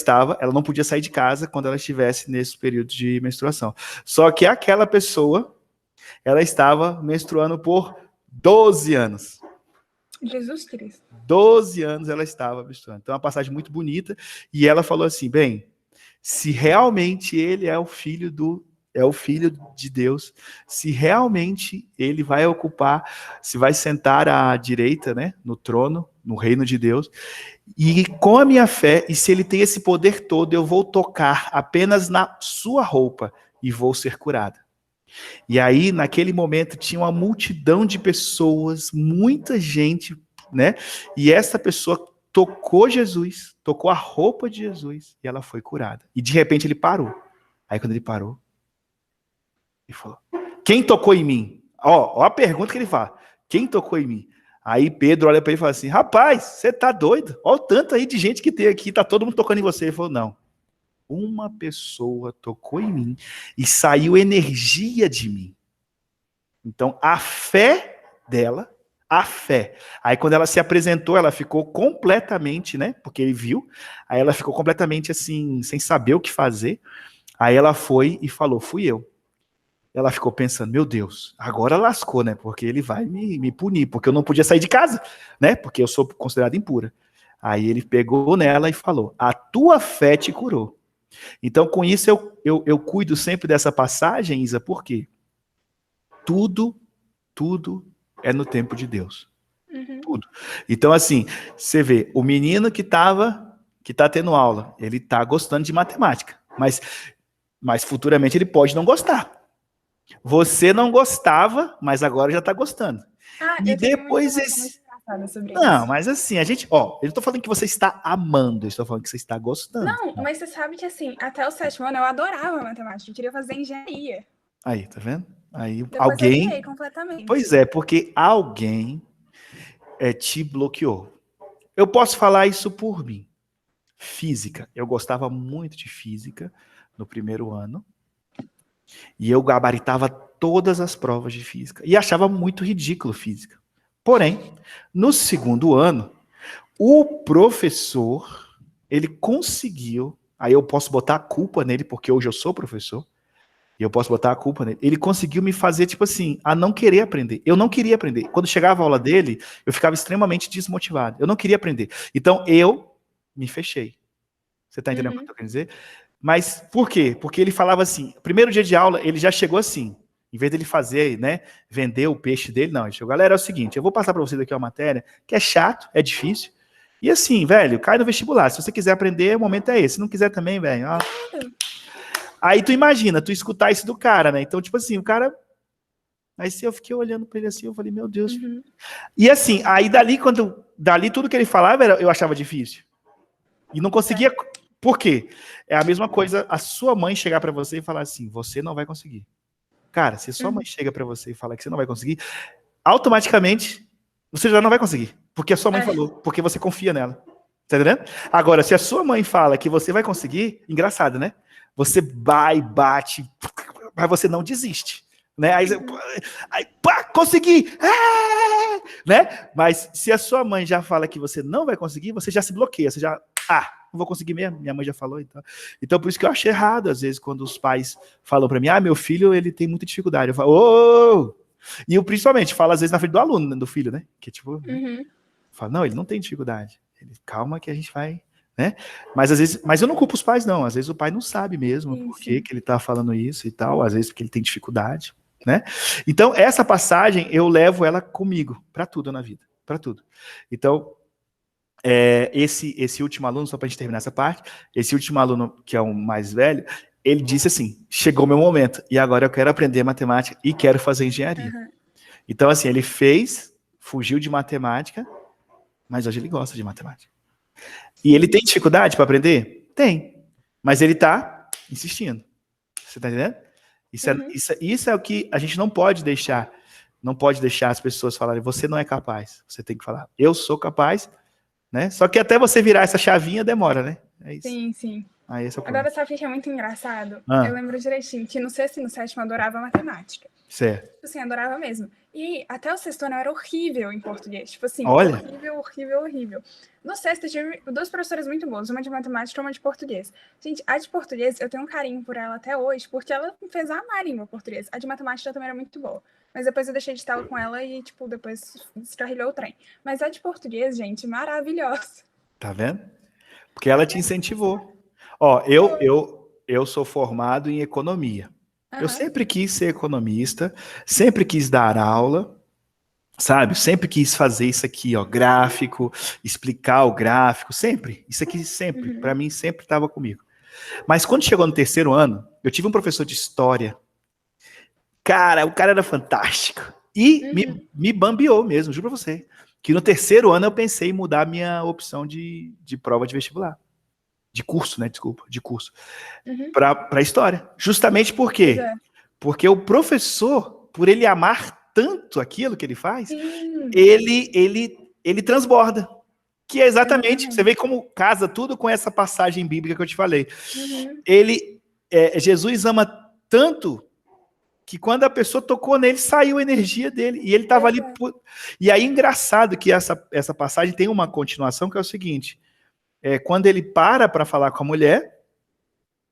não podia sair de casa quando ela estivesse nesse período de menstruação. Só que aquela pessoa, ela estava menstruando por 12 anos. Jesus Cristo. 12 anos ela estava menstruando. Então é uma passagem muito bonita, e ela falou assim, bem, se realmente ele é o filho de Deus, se realmente ele vai se vai sentar à direita, né, no trono, no reino de Deus, e com a minha fé, e se ele tem esse poder todo, eu vou tocar apenas na sua roupa e vou ser curada. E aí, naquele momento, tinha uma multidão de pessoas, muita gente, né, e essa pessoa tocou Jesus, tocou a roupa de Jesus, e ela foi curada. E de repente ele parou. Aí quando ele parou, ele falou, quem tocou em mim? Ó a pergunta que ele fala, quem tocou em mim? Aí Pedro olha para ele e fala assim, rapaz, você tá doido? Olha o tanto aí de gente que tem aqui, tá todo mundo tocando em você. Ele falou, não, uma pessoa tocou em mim e saiu energia de mim. Então a fé dela, aí quando ela se apresentou, ela ficou completamente, né, porque ele viu, aí ela ficou completamente assim, sem saber o que fazer, aí ela foi e falou, fui eu. Ela ficou pensando, meu Deus, agora lascou, né? Porque ele vai me punir, porque eu não podia sair de casa, né? Porque eu sou considerada impura. Aí ele pegou nela e falou, a tua fé te curou. Então, com isso, eu cuido sempre dessa passagem, Isa, por quê? Tudo é no tempo de Deus. Tudo. Então, assim, você vê, o menino que tá tendo aula, ele tá gostando de matemática, mas futuramente ele pode não gostar. Você não gostava, mas agora já tá gostando. E Eu tive uma depois informação muito engraçada sobre Não, isso. mas assim, eu não tô falando que você está amando, eu estou falando que você está gostando. Não, mas você sabe que, assim, até o 7º ano eu adorava matemática, eu queria fazer engenharia. Aí, tá vendo? Aí Depois eu virei completamente. Pois é, porque alguém te bloqueou. Eu posso falar isso por mim. Física. Eu gostava muito de física no primeiro ano. E eu gabaritava todas as provas de física. E achava muito ridículo física. Porém, no segundo ano, o professor, ele conseguiu, aí eu posso botar a culpa nele, porque hoje eu sou professor, e eu posso botar a culpa nele. Ele conseguiu me fazer, tipo assim, a não querer aprender. Eu não queria aprender. Quando chegava a aula dele, eu ficava extremamente desmotivado. Eu não queria aprender. Então, eu me fechei. Você tá entendendo o que eu tô querendo dizer? Mas por quê? Porque ele falava assim, primeiro dia de aula, ele já chegou assim. Em vez dele fazer, né, vender o peixe dele, não. Ele chegou, galera, é o seguinte, eu vou passar para vocês aqui uma matéria que é chato, é difícil. E assim, velho, cai no vestibular. Se você quiser aprender, o momento é esse. Se não quiser também, velho, ó. Aí tu imagina, tu escutar isso do cara, né? Então, tipo assim, o cara... Aí eu fiquei olhando pra ele assim, eu falei, meu Deus. E assim, aí dali tudo que ele falava, eu achava difícil. E não conseguia... Por quê? É a mesma coisa a sua mãe chegar pra você e falar assim, você não vai conseguir. Cara, se a sua mãe chega pra você e fala que você não vai conseguir, automaticamente você já não vai conseguir. Porque a sua mãe falou, porque você confia nela. Tá entendendo? Agora, se a sua mãe fala que você vai conseguir, engraçado, né? Você vai, bate, mas você não desiste. Né? Aí pá, consegui! Né? Mas se a sua mãe já fala que você não vai conseguir, você já se bloqueia, você já... não vou conseguir mesmo, minha mãe já falou. Então, por isso que eu acho errado, às vezes, quando os pais falam para mim, meu filho, ele tem muita dificuldade. Eu falo, ô! E eu, principalmente, falo às vezes na frente do aluno, do filho, né? Que tipo, falo, não, ele não tem dificuldade. Calma que a gente vai, né? Mas às vezes, mas eu não culpo os pais, não. Às vezes o pai não sabe mesmo por que ele tá falando isso e tal, às vezes porque ele tem dificuldade, né? Então, essa passagem, eu levo ela comigo, para tudo na vida, para tudo. Então, esse último aluno, só para a gente terminar essa parte, esse último aluno, que é o mais velho, ele disse assim, chegou o meu momento, e agora eu quero aprender matemática e quero fazer engenharia. Então, assim, ele fugiu de matemática, mas hoje ele gosta de matemática. E ele tem dificuldade para aprender? Tem. Mas ele está insistindo. Você está entendendo? Isso é o que a gente não pode deixar. Não pode deixar as pessoas falarem, você não é capaz. Você tem que falar, eu sou capaz, né? Só que até você virar essa chavinha demora, né? É isso. Sim. Aí esse é o Agora, sabe o que é muito engraçado? Eu lembro direitinho que no 6º e no 7º eu adorava matemática. Certo. Tipo assim, adorava mesmo. E até o 6º ano eu era horrível em português. Tipo assim, olha, horrível. No 6º eu tive 2 professoras muito boas, uma de matemática e uma de português. Gente, a de português, eu tenho um carinho por ela até hoje, porque ela me fez amar a língua portuguesa. A de matemática também era muito boa. Mas depois eu deixei de estar com ela e, tipo, depois descarrilhou o trem. Mas a de português, gente, maravilhosa. Tá vendo? Porque ela te incentivou. Ó, eu sou formado em economia. Eu sempre quis ser economista, sempre quis dar aula, sabe? Sempre quis fazer isso aqui, ó, gráfico, explicar o gráfico, sempre. Isso aqui sempre, para mim sempre estava comigo. Mas quando chegou no 3º ano, eu tive um professor de história. Cara, o cara era fantástico. E me bambeou mesmo, juro pra você. Que no 3º ano eu pensei em mudar minha opção de prova de vestibular. De curso, né? Desculpa, de curso. Para história. Justamente por quê? Porque o professor, por ele amar tanto aquilo que ele faz, ele transborda. Que é exatamente, você vê como casa tudo com essa passagem bíblica que eu te falei. Jesus ama tanto que quando a pessoa tocou nele, saiu a energia dele. E ele estava ali... E aí, engraçado que essa passagem tem uma continuação, que é o seguinte... quando ele para falar com a mulher,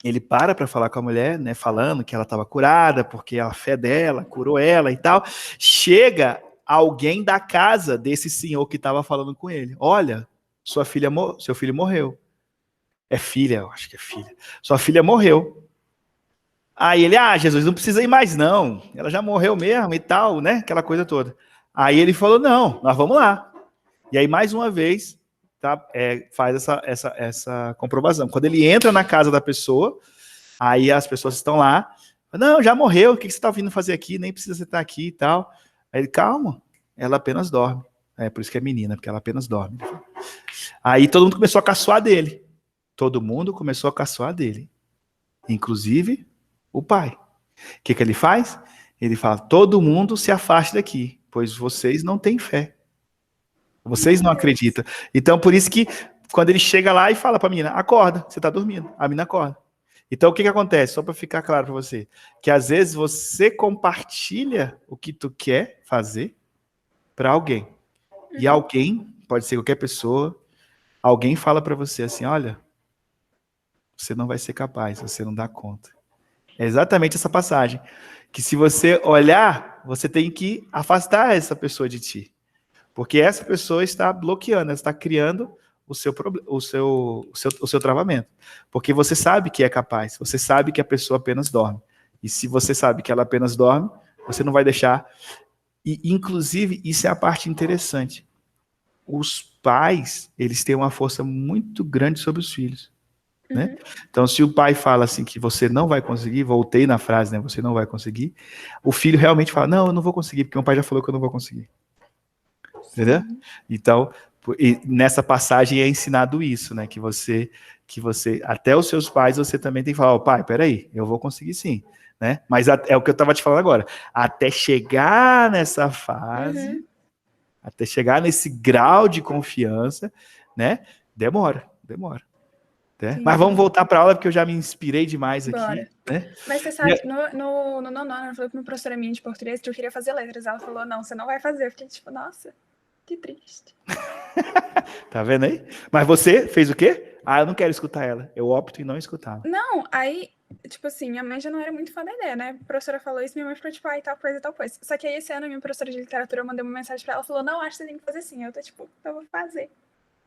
ele para falar com a mulher, né, falando que ela estava curada, porque a fé dela curou ela e tal. Chega alguém da casa desse senhor que estava falando com ele. Olha, seu filho morreu. É filha, eu acho que é filha. Sua filha morreu. Aí ele, Jesus, não precisa ir mais não. Ela já morreu mesmo e tal, né? Aquela coisa toda. Aí ele falou, não, nós vamos lá. E aí, mais uma vez, tá, faz essa comprovação. Quando ele entra na casa da pessoa, aí as pessoas estão lá, não, já morreu, o que você está vindo fazer aqui? Nem precisa você estar aqui e tal. Aí ele, calma, ela apenas dorme. É por isso que é menina, porque ela apenas dorme. Aí todo mundo começou a caçoar dele. Todo mundo começou a caçoar dele. Inclusive o pai. O que ele faz? Ele fala, todo mundo se afaste daqui, pois vocês não têm fé. Vocês não acreditam. Então, por isso que quando ele chega lá e fala para a menina, acorda, você está dormindo. A menina acorda. Então, o que acontece? Só para ficar claro para você, que às vezes você compartilha o que tu quer fazer para alguém. E alguém, pode ser qualquer pessoa, alguém fala para você assim, olha, você não vai ser capaz, você não dá conta. É exatamente essa passagem. Que se você olhar, você tem que afastar essa pessoa de ti. Porque essa pessoa está bloqueando, ela está criando o seu travamento. Porque você sabe que é capaz, você sabe que a pessoa apenas dorme. E se você sabe que ela apenas dorme, você não vai deixar. E, inclusive, isso é a parte interessante. Os pais, eles têm uma força muito grande sobre os filhos. Né? Então, se o pai fala assim que você não vai conseguir, voltei na frase, né? Você não vai conseguir, o filho realmente fala, não, eu não vou conseguir, porque o pai já falou que eu não vou conseguir. Entendeu? Então, nessa passagem é ensinado isso, né? Que você, até os seus pais, você também tem que falar, pai, peraí, eu vou conseguir sim. Né? Mas é o que eu estava te falando agora. Até chegar nessa fase, até chegar nesse grau de confiança, né? Demora. Né? Mas vamos voltar para a aula, porque eu já me inspirei demais aqui. Bora. Né? Mas você sabe, no nono, eu falei para uma professora minha de português que eu queria fazer letras. Ela falou, não, você não vai fazer. Eu fiquei tipo, nossa, que triste. Tá vendo aí? Mas você fez o quê? Eu não quero escutar ela. Eu opto em não escutá-la. Não, aí, tipo assim, minha mãe já não era muito fã da ideia, né? A professora falou isso, minha mãe ficou tipo, tal coisa, tal coisa. Só que aí esse ano, minha professora de literatura, eu mandei uma mensagem pra ela, falou, não, acho que você tem que fazer assim. Eu tô tipo, eu vou fazer.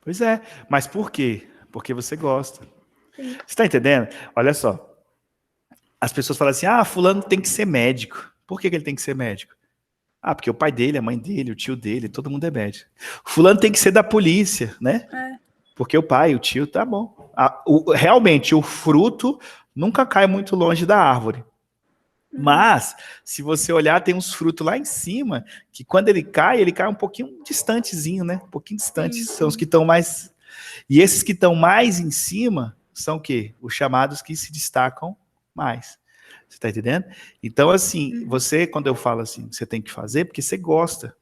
Pois é, mas por quê? Porque você gosta. Sim. Você tá entendendo? Olha só. As pessoas falam assim, fulano tem que ser médico. Por que ele tem que ser médico? Porque o pai dele, a mãe dele, o tio dele, todo mundo é médico. Fulano tem que ser da polícia, né? Porque o pai, o tio, tá bom. Realmente, o fruto nunca cai muito longe da árvore. Mas, se você olhar, tem uns frutos lá em cima, que quando ele cai um pouquinho distantezinho, né? Um pouquinho distante. Sim. São os que estão mais... E esses que estão mais em cima são o quê? Os chamados que se destacam mais. Você está entendendo? Então, assim, você, quando eu falo assim, você tem que fazer, porque você gosta.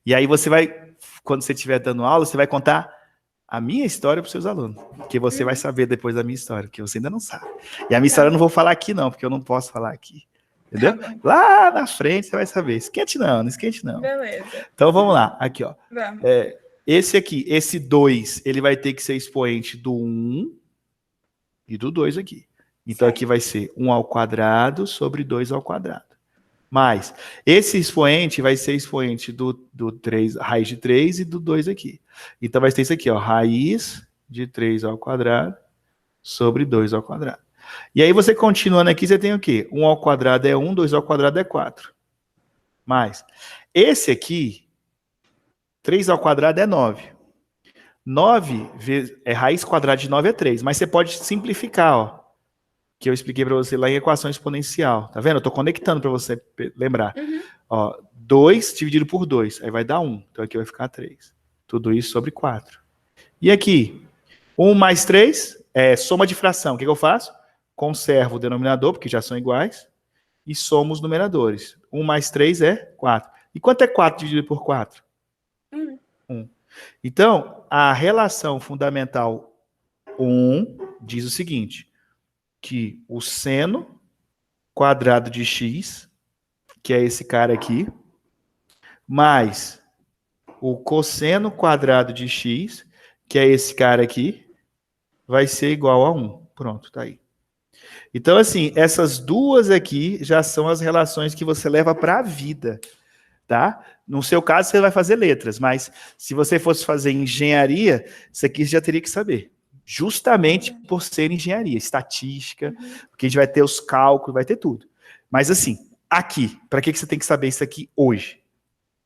E aí você vai, quando você estiver dando aula, você vai contar a minha história para os seus alunos. Porque você vai saber depois da minha história, que você ainda não sabe. E a minha história eu não vou falar aqui não, porque eu não posso falar aqui. Entendeu? Lá na frente você vai saber. Esquente não esquente não. Beleza. Então vamos lá, aqui ó. Vamos. Esse aqui, esse 2, ele vai ter que ser expoente do 1 e do 2 aqui. Então aqui vai ser 1 ao quadrado sobre 2 ao quadrado. Mas esse expoente vai ser expoente do 3, raiz de 3 e do 2 aqui. Então vai ter isso aqui, ó, raiz de 3 ao quadrado sobre 2 ao quadrado. E aí você continuando aqui, você tem o quê? 1 ao quadrado é 1, 2 ao quadrado é 4. Mais. Esse aqui, 3 ao quadrado é 9. 9 raiz quadrada de 9 é 3. Mas você pode simplificar, ó. Que eu expliquei para você lá em equação exponencial. Tá vendo? Eu estou conectando para você lembrar. Ó, 2 dividido por 2, aí vai dar 1. Então aqui vai ficar 3. Tudo isso sobre 4. E aqui, 1 mais 3 é soma de fração. O que eu faço? Conservo o denominador, porque já são iguais, e somo os numeradores. 1 mais 3 é 4. E quanto é 4 dividido por 4? 1. Então, a relação fundamental 1 diz o seguinte, que o seno quadrado de x, que é esse cara aqui, mais o cosseno quadrado de x, que é esse cara aqui, vai ser igual a 1. Pronto, tá aí. Então, assim, essas duas aqui já são as relações que você leva para a vida, tá? No seu caso, você vai fazer letras, mas se você fosse fazer engenharia, isso aqui você já teria que saber. Justamente por ser engenharia, estatística, porque a gente vai ter os cálculos, vai ter tudo. Mas assim, aqui, para que você tem que saber isso aqui hoje?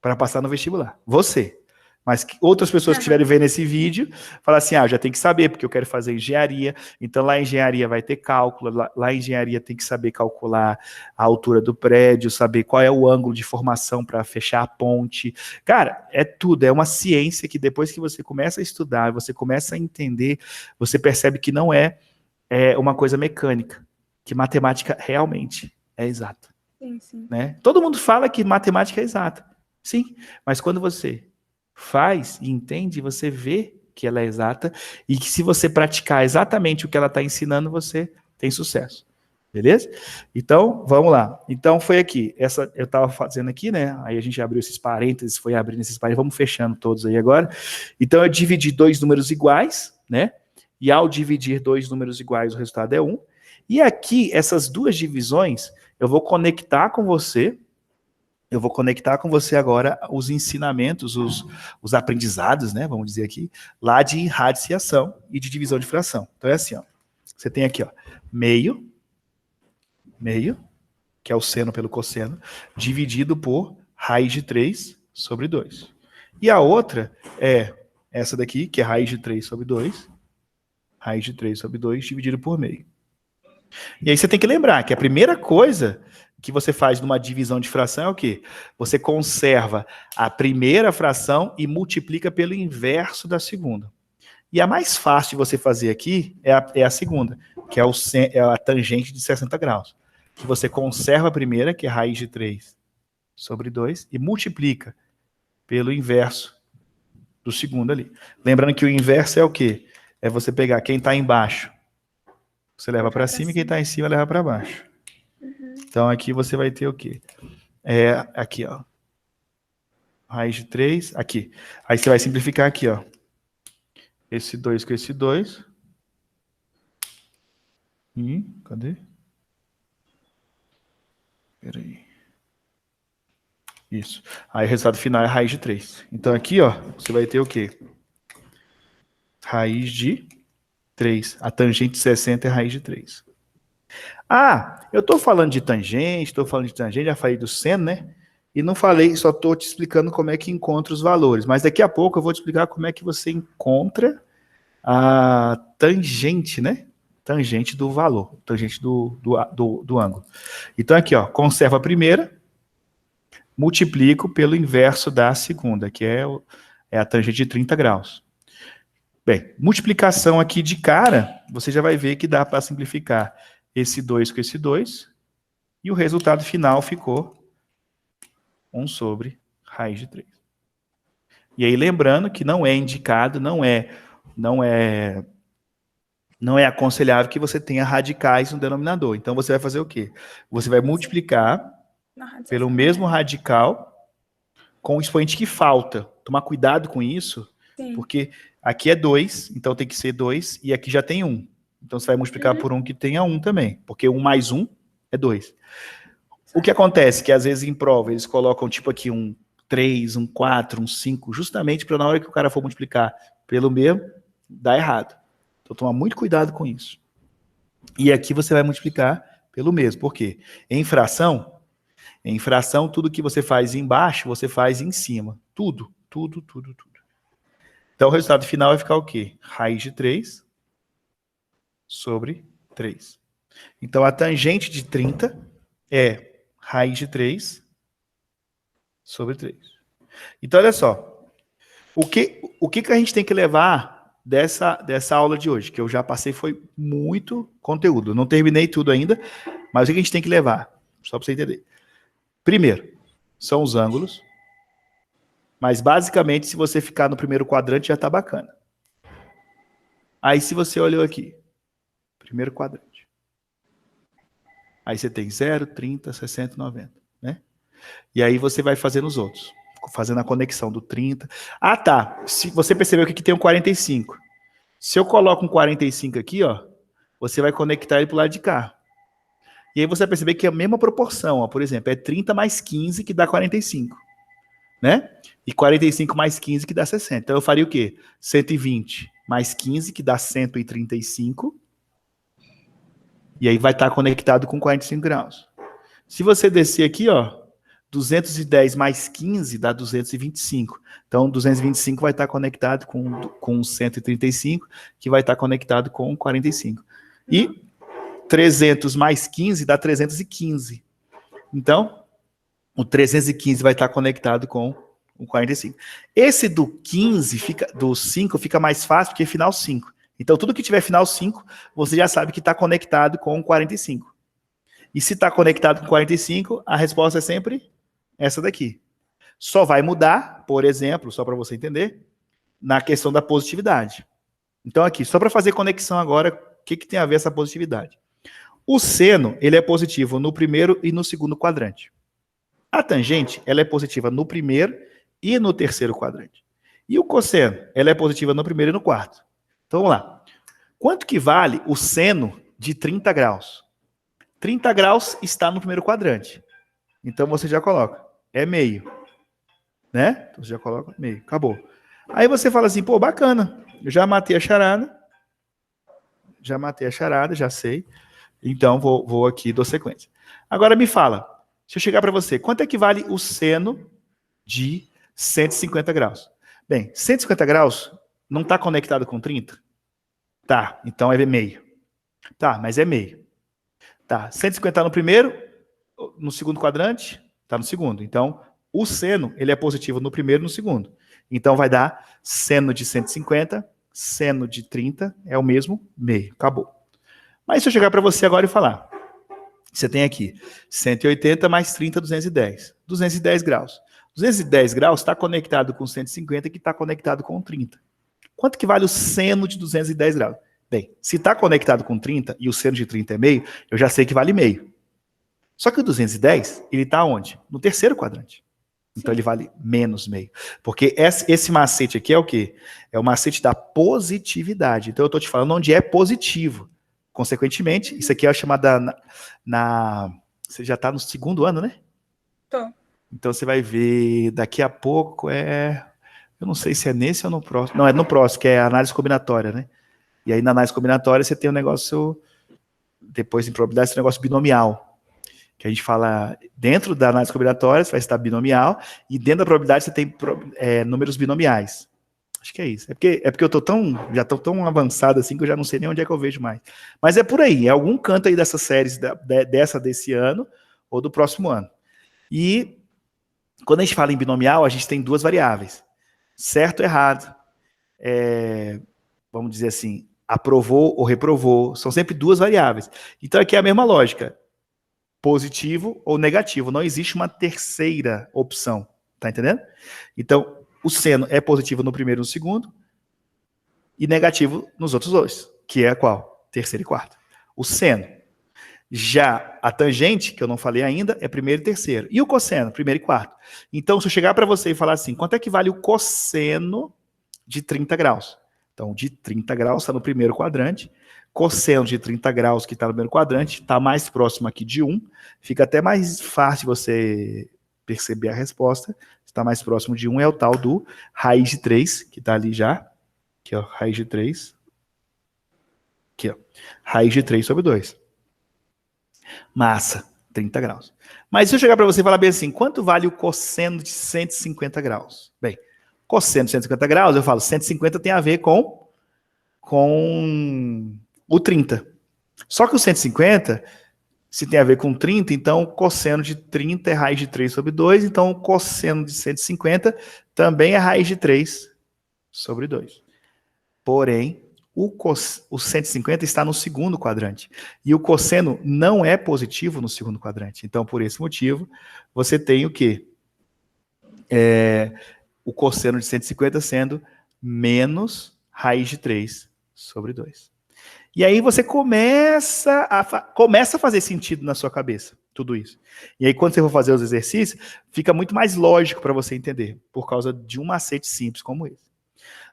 Para passar no vestibular. Você. Mas outras pessoas que estiverem vendo esse vídeo, falam assim, eu já tenho que saber, porque eu quero fazer engenharia, então lá em engenharia vai ter cálculo, lá em engenharia tem que saber calcular a altura do prédio, saber qual é o ângulo de formação para fechar a ponte. Cara, é tudo, é uma ciência que depois que você começa a estudar, você começa a entender, você percebe que não é uma coisa mecânica, que matemática realmente é exata. Sim, sim. Né? Todo mundo fala que matemática é exata, sim, mas quando você faz e entende, você vê que ela é exata e que se você praticar exatamente o que ela está ensinando, você tem sucesso. Beleza? Então, vamos lá. Então, foi aqui. Essa eu estava fazendo aqui, né? Aí a gente abriu esses parênteses, foi abrindo esses parênteses. Vamos fechando todos aí agora. Então, eu dividi dois números iguais, né? E ao dividir dois números iguais, o resultado é 1. E aqui, essas duas divisões, eu vou conectar com você. Eu vou conectar com você agora os ensinamentos, os aprendizados, né, vamos dizer aqui, lá de radiciação e de divisão de fração. Então é assim, ó. Você tem aqui, ó, meio, que é o seno pelo cosseno, dividido por raiz de 3 sobre 2. E a outra é essa daqui, que é raiz de 3 sobre 2, raiz de 3 sobre 2 dividido por meio. E aí você tem que lembrar que a primeira coisa que você faz numa divisão de fração é o quê? Você conserva a primeira fração e multiplica pelo inverso da segunda. E a mais fácil de você fazer aqui é a segunda, que é a tangente de 60 graus. Que você conserva a primeira, que é raiz de 3 sobre 2, e multiplica pelo inverso do segundo ali. Lembrando que o inverso é o quê? É você pegar quem está embaixo, você leva para cima, e quem está em cima leva para baixo. Então, aqui você vai ter o quê? Aqui, ó. Raiz de 3, aqui. Aí você vai simplificar aqui, ó. Esse 2 com esse 2. E, cadê? Peraí. Isso. Aí o resultado final é raiz de 3. Então, aqui, ó, você vai ter o quê? Raiz de 3. A tangente de 60 é raiz de 3. Eu estou falando de tangente, já falei do seno, né? E não falei, só estou te explicando como é que encontra os valores. Mas daqui a pouco eu vou te explicar como é que você encontra a tangente, né? Tangente do valor, tangente do ângulo. Então aqui, ó, conserva a primeira, multiplico pelo inverso da segunda, que é a tangente de 30 graus. Bem, multiplicação aqui de cara, você já vai ver que dá para simplificar esse 2 com esse 2, e o resultado final ficou 1 sobre raiz de 3. E aí, lembrando que não é indicado, não é aconselhável que você tenha radicais no denominador. Então, você vai fazer o quê? Você vai multiplicar pelo mesmo radical com o expoente que falta. Tomar cuidado com isso, porque aqui é 2, então tem que ser 2, e aqui já tem 1. Então, você vai multiplicar por um que tenha 1 também, porque 1 mais 1 é 2. O que acontece? Que às vezes em prova eles colocam tipo aqui um 3, um 4, um 5, justamente para na hora que o cara for multiplicar pelo mesmo, dar errado. Então, toma muito cuidado com isso. E aqui você vai multiplicar pelo mesmo. Por quê? Em fração, tudo que você faz embaixo, você faz em cima. Tudo. Então, o resultado final vai ficar o quê? Raiz de 3 sobre 3. Então, a tangente de 30 é raiz de 3 sobre 3. Então, olha só. O que a gente tem que levar dessa aula de hoje? Que eu já passei, foi muito conteúdo. Eu não terminei tudo ainda, mas o que a gente tem que levar? Só para você entender. Primeiro, são os ângulos. Mas, basicamente, se você ficar no primeiro quadrante, já está bacana. Aí, se você olhou aqui, primeiro quadrante. Aí você tem 0, 30, 60, 90, né? E aí você vai fazendo os outros. Fazendo a conexão do 30. Tá. Se você percebeu que aqui tem um 45. Se eu coloco um 45 aqui, ó, você vai conectar ele para o lado de cá. E aí você vai perceber que é a mesma proporção, ó, por exemplo, é 30 mais 15 que dá 45, né? E 45 mais 15 que dá 60. Então eu faria o quê? 120 mais 15 que dá 135. E aí vai estar conectado com 45 graus. Se você descer aqui, ó, 210 mais 15 dá 225. Então 225 vai estar conectado com 135, que vai estar conectado com 45. E 300 mais 15 dá 315. Então, o 315 vai estar conectado com o 45. Esse do 15, do 5, fica mais fácil, porque é final 5. Então, tudo que tiver final 5, você já sabe que está conectado com o 45. E se está conectado com 45, a resposta é sempre essa daqui. Só vai mudar, por exemplo, só para você entender, na questão da positividade. Então, aqui, só para fazer conexão agora, o que tem a ver essa positividade? O seno, ele é positivo no primeiro e no segundo quadrante. A tangente, ela é positiva no primeiro e no terceiro quadrante. E o cosseno, ela é positiva no primeiro e no quarto. Então, vamos lá. Quanto que vale o seno de 30 graus? 30 graus está no primeiro quadrante. Então, você já coloca. É meio. Né? Então, você já coloca meio. Acabou. Aí você fala assim, pô, bacana. Eu já matei a charada. Já sei. Então, vou aqui, dou sequência. Agora me fala, se eu chegar para você, quanto é que vale o seno de 150 graus? Bem, 150 graus não está conectado com 30? Tá, então é meio. Tá, mas é meio. Tá, 150 no primeiro, no segundo quadrante, tá no segundo. Então, o seno, ele é positivo no primeiro e no segundo. Então, vai dar seno de 150, seno de 30, é o mesmo meio. Acabou. Mas se eu chegar para você agora e falar, você tem aqui 180 mais 30, 210. 210 graus. 210 graus está conectado com 150, que está conectado com 30. Quanto que vale o seno de 210 graus? Bem, se está conectado com 30 e o seno de 30 é meio, eu já sei que vale meio. Só que o 210, ele está onde? No terceiro quadrante. Então ele vale menos meio. Porque esse macete aqui é o quê? É o macete da positividade. Então eu estou te falando onde é positivo. Consequentemente, isso aqui é chamada você já está no segundo ano, né? Tô. Então você vai ver daqui a pouco eu não sei se é nesse ou no próximo. Não, é no próximo, que é a análise combinatória, né? E aí na análise combinatória você tem um negócio, depois em probabilidade, esse negócio binomial. Que a gente fala, dentro da análise combinatória você vai estar binomial, e dentro da probabilidade você tem números binomiais. Acho que é isso. É porque eu já estou tão avançado assim que eu já não sei nem onde é que eu vejo mais. Mas é por aí, é algum canto aí dessas séries, desse ano ou do próximo ano. E quando a gente fala em binomial, a gente tem duas variáveis. Certo ou errado. Vamos dizer assim, aprovou ou reprovou. São sempre duas variáveis. Então aqui é a mesma lógica. Positivo ou negativo. Não existe uma terceira opção. Tá entendendo? Então, o seno é positivo no primeiro e no segundo, e negativo nos outros dois, que é qual? Terceiro e quarto. O seno. Já a tangente, que eu não falei ainda, é primeiro e terceiro. E o cosseno? Primeiro e quarto. Então, se eu chegar para você e falar assim, quanto é que vale o cosseno de 30 graus? Então, de 30 graus está no primeiro quadrante. Cosseno de 30 graus, que está no primeiro quadrante, está mais próximo aqui de 1. Fica até mais fácil você perceber a resposta. Está mais próximo de 1 é o tal do raiz de 3, que está ali já. Aqui, ó, raiz de 3. Aqui, ó. Raiz de 3 sobre 2. Massa, 30 graus. Mas se eu chegar para você e falar bem assim, quanto vale o cosseno de 150 graus? Bem, cosseno de 150 graus, eu falo, 150 tem a ver com o 30. Só que o 150, se tem a ver com 30, então o cosseno de 30 é raiz de 3 sobre 2, então o cosseno de 150 também é raiz de 3 sobre 2. Porém, o 150 está no segundo quadrante. E o cosseno não é positivo no segundo quadrante. Então, por esse motivo, você tem o quê? O cosseno de 150 sendo menos raiz de 3 sobre 2. E aí você começa a fazer sentido na sua cabeça, tudo isso. E aí quando você for fazer os exercícios, fica muito mais lógico para você entender, por causa de um macete simples como esse.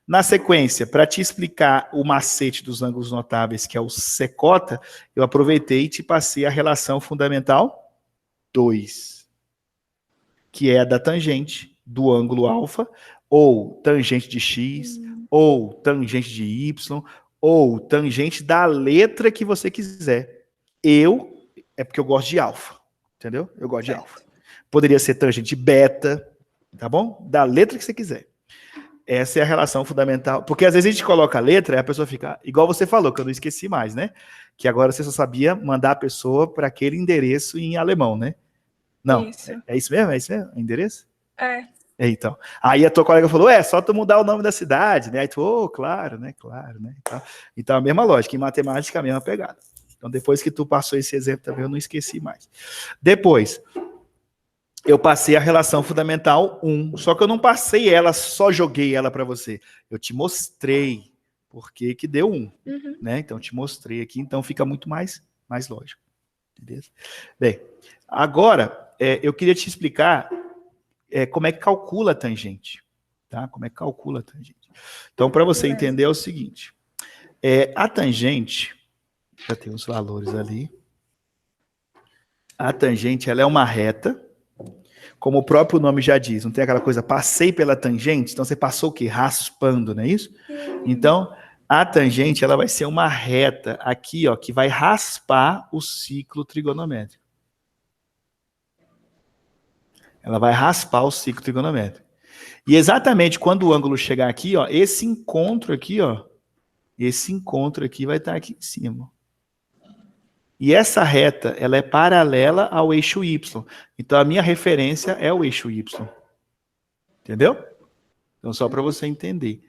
Na sequência, para te explicar o macete dos ângulos notáveis, que é o secota, eu aproveitei e te passei a relação fundamental 2, que é a da tangente do ângulo alfa, ou tangente de x, ou tangente de y, ou tangente da letra que você quiser. É porque eu gosto de alfa, entendeu? Eu gosto de alfa. Poderia ser tangente beta, tá bom? Da letra que você quiser. Essa é a relação fundamental. Porque às vezes a gente coloca a letra e a pessoa fica... Igual você falou, que eu não esqueci mais, né? Que agora você só sabia mandar a pessoa para aquele endereço em alemão, né? Não. Isso. É isso mesmo? É isso mesmo? O endereço? É. Então. Aí a tua colega falou, só tu mudar o nome da cidade, né? Aí tu, claro, né? Claro, né? Então a mesma lógica. Em matemática, a mesma pegada. Então depois que tu passou esse exemplo também, eu não esqueci mais. Depois... eu passei a relação fundamental 1, só que eu não passei ela, só joguei ela para você. Eu te mostrei por que deu 1, né? Então, eu te mostrei aqui, então fica muito mais lógico. Beleza? Bem, agora, eu queria te explicar como é que calcula a tangente. Tá? Como é que calcula a tangente. Então, para você entender é o seguinte. A tangente, já tem os valores ali. A tangente, ela é uma reta, como o próprio nome já diz, não tem aquela coisa, passei pela tangente, então você passou o quê? Raspando, não é isso? Então, a tangente, ela vai ser uma reta aqui, ó, que vai raspar o ciclo trigonométrico. Ela vai raspar o ciclo trigonométrico. E exatamente quando o ângulo chegar aqui, ó, esse encontro aqui vai estar aqui em cima. E essa reta, ela é paralela ao eixo Y. Então, a minha referência é o eixo Y. Entendeu? Então, só para você entender.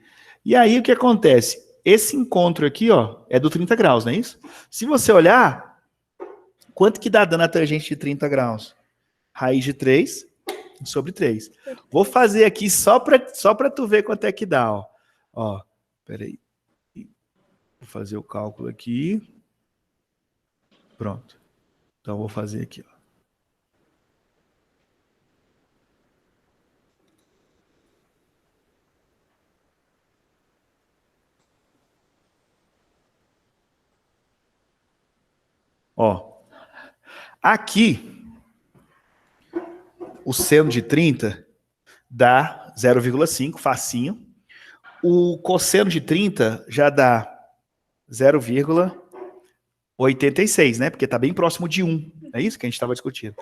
E aí, o que acontece? Esse encontro aqui, ó, é do 30 graus, não é isso? Se você olhar, quanto que dá dando a tangente de 30 graus? Raiz de 3 sobre 3. Vou fazer aqui só para tu ver quanto é que dá, ó. Ó, peraí. Vou fazer o cálculo aqui. Pronto. Então, vou fazer aqui, ó. Ó, aqui, o seno de 30 dá 0,5, facinho. O cosseno de 30 já dá 0,86, né? Porque está bem próximo de 1. É isso que a gente estava discutindo.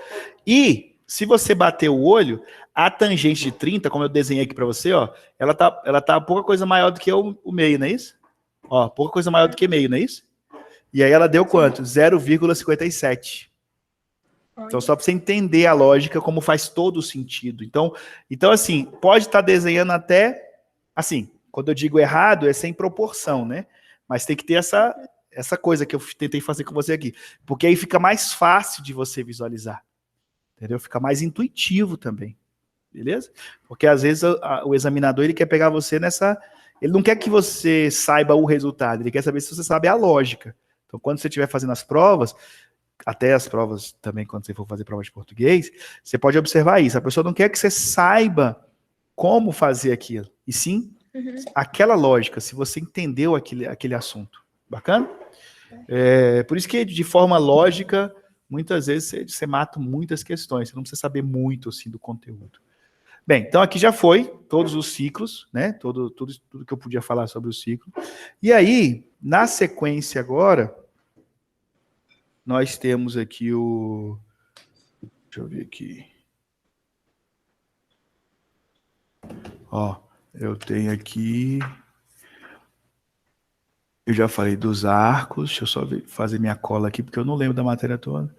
E, se você bater o olho, a tangente de 30, como eu desenhei aqui para você, ó, ela tá pouca coisa maior do que o meio, não é isso? Ó, pouca coisa maior do que meio, não é isso? E aí ela deu quanto? 0,57. Então, só para você entender a lógica, como faz todo o sentido. Então assim, pode estar desenhando até... Assim, quando eu digo errado, é sem proporção, né? Mas tem que ter essa coisa que eu tentei fazer com você aqui. Porque aí fica mais fácil de você visualizar. Entendeu? Fica mais intuitivo também. Beleza? Porque às vezes o examinador ele quer pegar você nessa... Ele não quer que você saiba o resultado, ele quer saber se você sabe a lógica. Então, quando você estiver fazendo as provas, até as provas também, quando você for fazer prova de português, você pode observar isso. A pessoa não quer que você saiba como fazer aquilo, e sim aquela lógica, se você entendeu aquele assunto. Bacana? Por isso que, de forma lógica, muitas vezes você mata muitas questões, você não precisa saber muito assim, do conteúdo. Bem, então aqui já foi todos os ciclos, né? Tudo que eu podia falar sobre o ciclo. E aí, na sequência agora, nós temos aqui o... Deixa eu ver aqui. Ó, eu tenho aqui... Eu já falei dos arcos, deixa eu só fazer minha cola aqui, porque eu não lembro da matéria toda.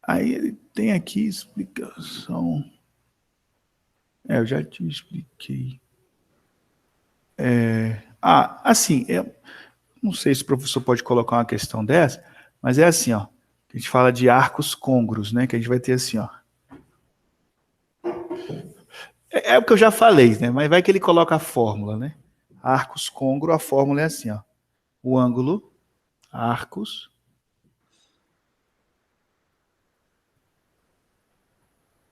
Aí ele tem aqui explicação... eu já te expliquei. Assim, eu não sei se o professor pode colocar uma questão dessa, mas é assim, ó. A gente fala de arcos côngruos, né? Que a gente vai ter assim, ó. É o que eu já falei, né? Mas vai que ele coloca a fórmula, né? Arcos côngruos, a fórmula é assim, ó. O ângulo, arcos,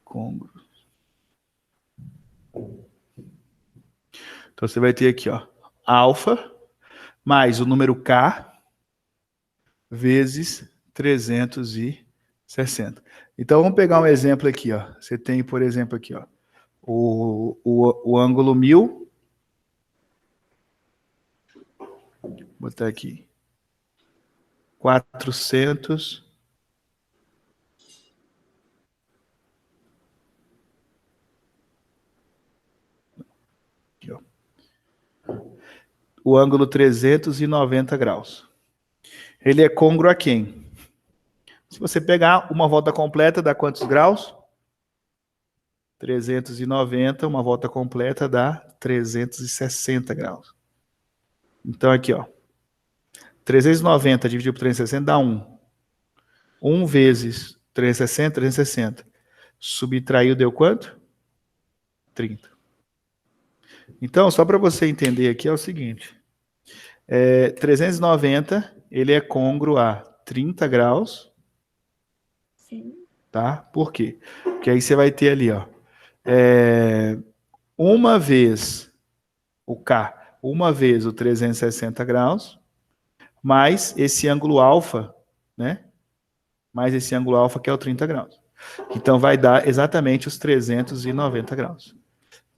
côngruos. Então, você vai ter aqui, ó, alfa mais o número K vezes 360. Então, vamos pegar um exemplo aqui, ó. Você tem, por exemplo, aqui, ó, o ângulo 1000. Vou botar aqui. 400. Aqui, ó. O ângulo 390 graus. Ele é côngruo a quem? Se você pegar uma volta completa, dá quantos graus? 390, uma volta completa dá 360 graus. Então, aqui, ó. 390 dividido por 360 dá 1. 1 vezes 360, 360. Subtraiu deu quanto? 30. Então, só para você entender aqui é o seguinte. 390, ele é côngruo a 30 graus. Sim. Tá? Por quê? Porque aí você vai ter ali, ó. Uma vez o K, uma vez o 360 graus, mais esse ângulo alfa, né? Mais esse ângulo alfa que é o 30 graus. Então vai dar exatamente os 390 graus.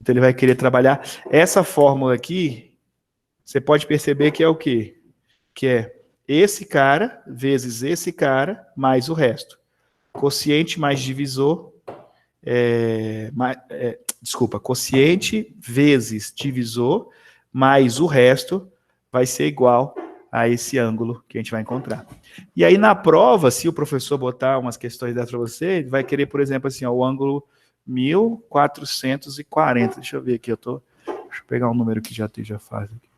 Então ele vai querer trabalhar essa fórmula aqui. Você pode perceber que é o quê? Que é esse cara vezes esse cara mais o resto. Quociente mais divisor. Quociente vezes divisor mais o resto vai ser igual a esse ângulo que a gente vai encontrar. E aí na prova, se o professor botar umas questões dessas para você, ele vai querer, por exemplo, assim, ó, o ângulo 1440. Deixa eu ver aqui, deixa eu pegar um número que já faz aqui.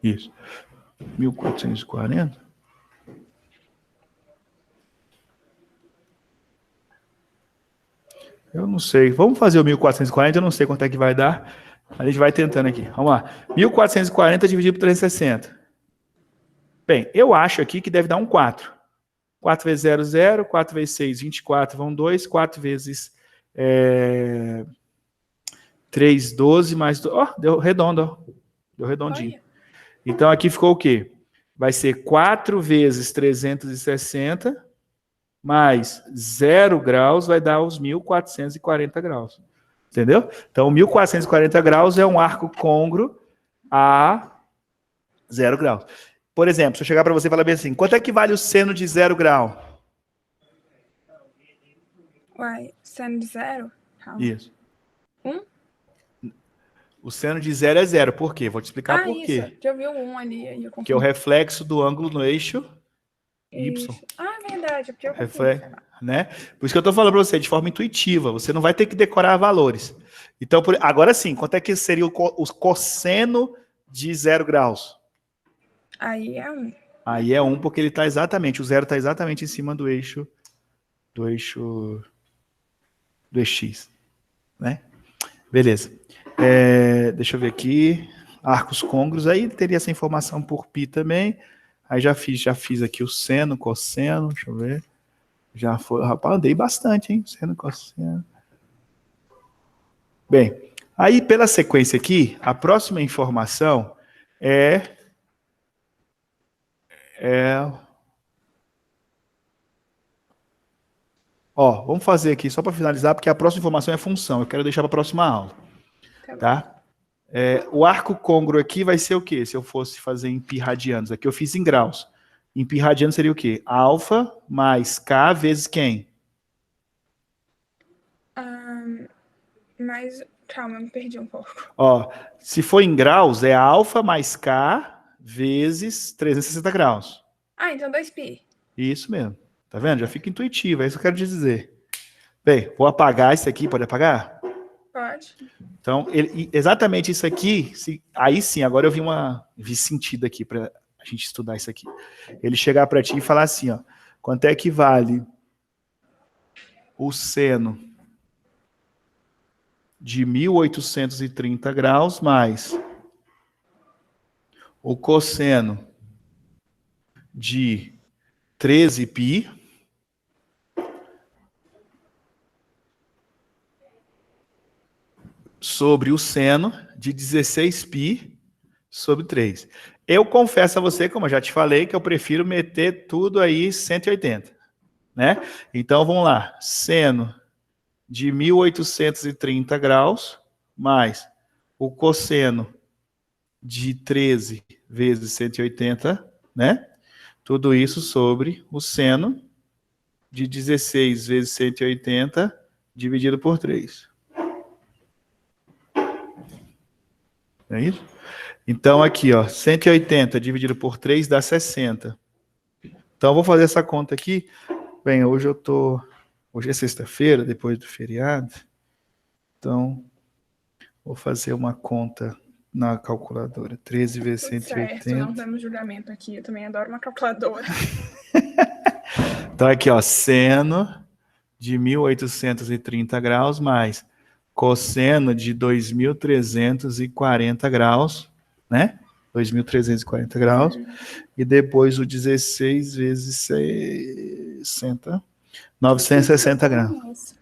Isso. 1440. Eu não sei. Vamos fazer o 1440, eu não sei quanto é que vai dar. A gente vai tentando aqui. Vamos lá. 1440 dividido por 360. Bem, eu acho aqui que deve dar um 4. 4 vezes 0, 0. 4 vezes 6, 24, vão 2. 4 vezes 3, 12, mais 2. Ó, deu redondo, ó. Deu redondinho. Olha. Então aqui ficou o quê? Vai ser 4 vezes 360 mais 0 graus vai dar os 1440 graus. Entendeu? Então, 1440 graus é um arco côngruo a 0 graus. Por exemplo, se eu chegar para você e falar bem assim, quanto é que vale o seno de 0 grau? Uai, seno de 0? Isso. 1? O seno de 0 é 0. Por quê? Vou te explicar por quê. Isso. Já vi o 1 ali. Aí eu confundi. Que é o reflexo do ângulo no eixo Y. Verdade. Porque eu né? Por isso que eu estou falando para você, de forma intuitiva. Você não vai ter que decorar valores. Então, agora sim, quanto é que seria o cosseno de 0 graus? Aí é 1. Aí é 1, porque ele está exatamente, o 0 está exatamente em cima do eixo X. Né? Beleza. Deixa eu ver aqui. Arcos côngruos, aí teria essa informação por π também. Aí já fiz aqui o seno, cosseno, deixa eu ver. Já foi, rapaz, andei bastante, hein? Seno, cosseno. Bem, aí pela sequência aqui, a próxima informação vamos fazer aqui só para finalizar, porque a próxima informação é função. Eu quero deixar para a próxima aula. Tá? O arco côngruo aqui vai ser o quê? Se eu fosse fazer em π radianos. Aqui eu fiz em graus. Em π radianos seria o quê? Alfa mais K vezes quem? Mas, calma, eu me perdi um pouco. Se for em graus, é alfa mais K vezes 360 graus. Então 2π. Isso mesmo. Tá vendo? Já fica intuitivo, é isso que eu quero dizer. Bem, vou apagar isso aqui, pode apagar? Pode. Então, exatamente isso aqui, aí sim, agora eu vi sentido aqui para a gente estudar isso aqui. Ele chegar para ti e falar assim, ó, quanto é que vale o seno de 1830 graus mais o cosseno de 13π sobre o seno de 16π sobre 3. Eu confesso a você, como eu já te falei, que eu prefiro meter tudo aí 180, né? Então, vamos lá. Seno de 1830 graus mais o cosseno de 13 vezes 180, né? Tudo isso sobre o seno de 16 vezes 180 dividido por 3. É isso? Então, aqui, ó, 180 dividido por 3 dá 60. Então, eu vou fazer essa conta aqui. Bem, hoje é sexta-feira, depois do feriado. Então, vou fazer uma conta na calculadora. 13 vezes Tudo 180. certo, não temos julgamento aqui. Eu também adoro uma calculadora. Então, aqui, ó, seno de 1830 graus mais cosseno de 2.340 graus, né? 2.340 graus. E depois o 16 vezes 60, 960 graus. Nossa.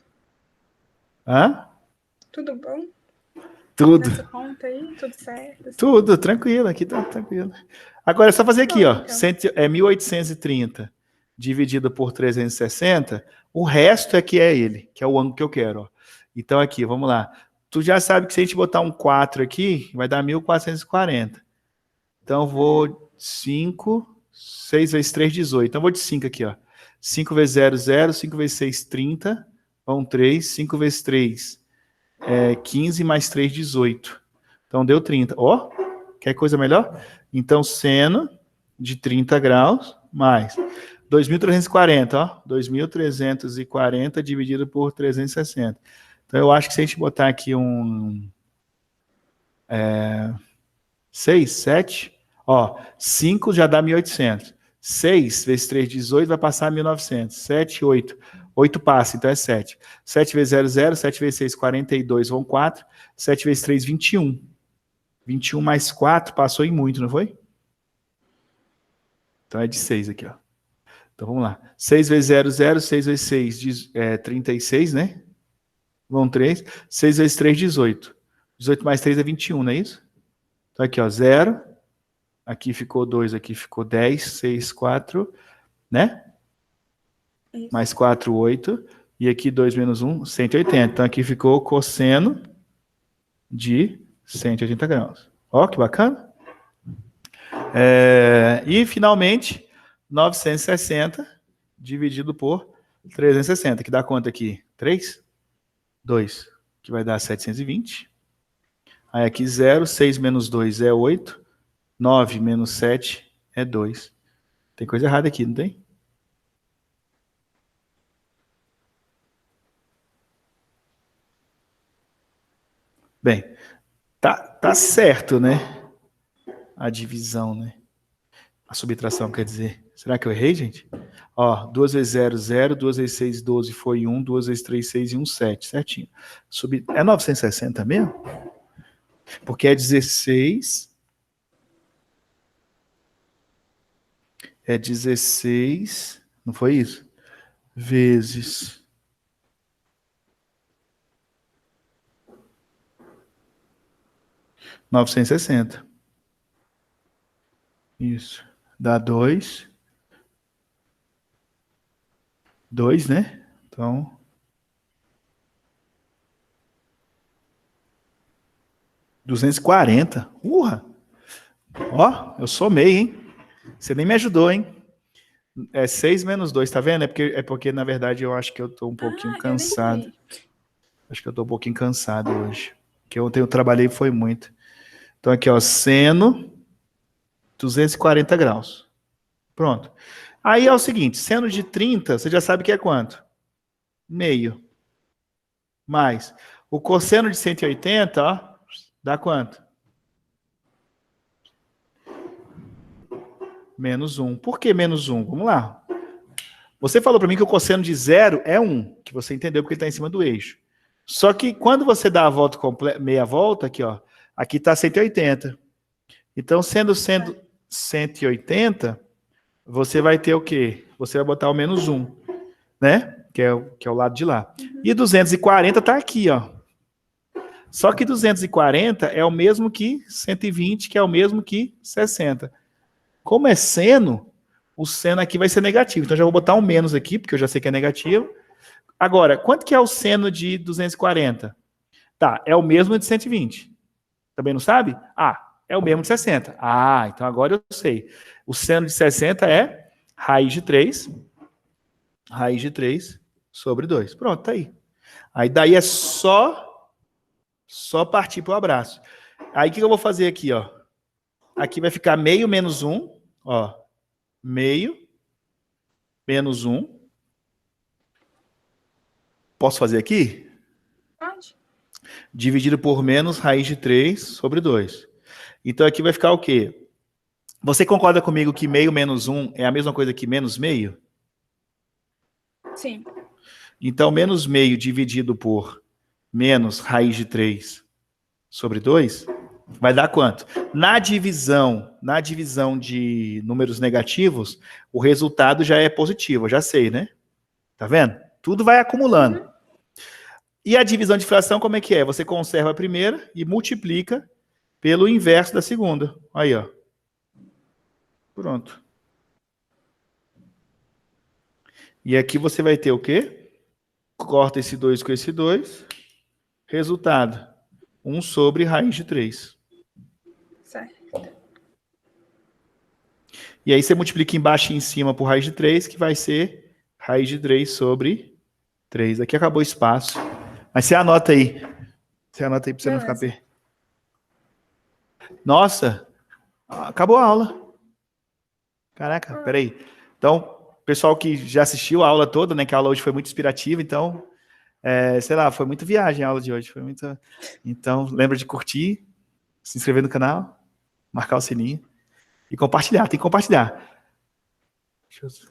Hã? Tudo bom? Tudo. Nessa conta aí, tudo certo? Assim. Tudo, tranquilo, aqui tá tranquilo. Agora é só fazer aqui, ó. Então. 1830 dividido por 360, o resto é que é ele, que é o ângulo que eu quero, ó. Então aqui, vamos lá. Tu já sabe que se a gente botar um 4 aqui, vai dar 1440. Então vou 5, 6 vezes 3, 18. Então vou de 5 aqui, ó. 5 vezes 0, 0, 5 vezes 6, 30. Vão 3, 5 vezes 3, 15 mais 3, 18. Então deu 30. Ó, quer coisa melhor? Então seno de 30 graus mais 2.340, ó. 2.340 dividido por 360. Então eu acho que se a gente botar aqui um 6, 7, ó, 5 já dá 1.800. 6 vezes 3, 18, vai passar 1.900. 7, 8. 8 passa, então é 7. 7 vezes 0, 0. 7 vezes 6, 42, vão 4. 7 vezes 3, 21. 21 mais 4 passou em muito, não foi? Então é de 6 aqui, ó. Então vamos lá. 6 vezes 0, 0. 6 vezes 6, 36, né? Vão 3. 6 vezes 3, 18. 18 mais 3 é 21, não é isso? Então aqui, ó, 0. Aqui ficou 2, aqui ficou 10. 6, 4, né? Isso. Mais 4, 8. E aqui 2 menos 1, 180. Então aqui ficou cosseno de 180 graus. Ó, que bacana. E finalmente, 960 dividido por 360, que dá quanto aqui? 3? 2, que vai dar 720. Aí aqui 0, 6 menos 2 é 8. 9 menos 7 é 2. Tem coisa errada aqui, não tem? Bem, tá certo, né? A divisão, né? A subtração, quer dizer. Será que eu errei, gente? Ó, 2 vezes 0, 0. 2 vezes 6, 12, foi 1. 2 vezes 3, 6 e 1, 7. Certinho. É 960 mesmo? Porque é 16... É 16... Não foi isso? Vezes... (960). Isso. Dá 2. 2, né? Então... (240). Urra! Ó, eu somei, hein? Você nem me ajudou, hein? É 6 menos 2, tá vendo? É porque, na verdade, eu acho que eu tô um pouquinho cansado. Acho que eu tô um pouquinho cansado hoje. Porque ontem eu trabalhei e foi muito. Então aqui, ó, seno 240 graus. Pronto. Aí é o seguinte, seno de 30, você já sabe que é quanto? Meio. Mais. O cosseno de 180, ó, dá quanto? Menos 1. Por que menos 1? Vamos lá. Você falou para mim que o cosseno de 0 é 1, que você entendeu porque ele está em cima do eixo. Só que quando você dá a volta completa, meia volta, aqui, ó, aqui está 180. Então, sendo 180, você vai ter o quê? Você vai botar o menos 1, né? Que é o lado de lá. E 240 está aqui, ó. Só que 240 é o mesmo que 120, que é o mesmo que 60. Como é seno, o seno aqui vai ser negativo. Então, já vou botar um menos aqui, porque eu já sei que é negativo. Agora, quanto que é o seno de 240? Tá, é o mesmo de 120. Também não sabe? Ah, é o mesmo de 60. Ah, então agora eu sei. O seno de 60 é raiz de 3 sobre 2. Pronto, tá aí. Aí daí é só partir para o abraço. Aí o que eu vou fazer aqui, ó? Aqui vai ficar meio menos 1, ó. Meio menos 1. Posso fazer aqui? Pode. Dividido por menos raiz de 3 sobre 2. Então aqui vai ficar o quê? Você concorda comigo que meio menos 1 é a mesma coisa que menos meio? Sim. Então, menos meio dividido por menos raiz de 3 sobre 2 vai dar quanto? Na divisão de números negativos, o resultado já é positivo, eu já sei, né? Tá vendo? Tudo vai acumulando. E a divisão de fração, como é que é? Você conserva a primeira e multiplica pelo inverso da segunda. Aí, ó. Pronto. E aqui você vai ter o quê? Corta esse 2 com esse 2. Resultado, 1 sobre raiz de 3. Certo. E aí você multiplica embaixo e em cima por raiz de 3, que vai ser raiz de 3 sobre 3. Aqui acabou o espaço. Mas você anota aí. Você anota aí para você não ficar perdido. Nossa, acabou a aula. Caraca, peraí. Então, pessoal que já assistiu a aula toda, né? Que a aula hoje foi muito inspirativa, então, sei lá, foi muita viagem a aula de hoje. Foi muita... Então, lembra de curtir, se inscrever no canal, marcar o sininho e compartilhar. Tem que compartilhar. Deixa eu...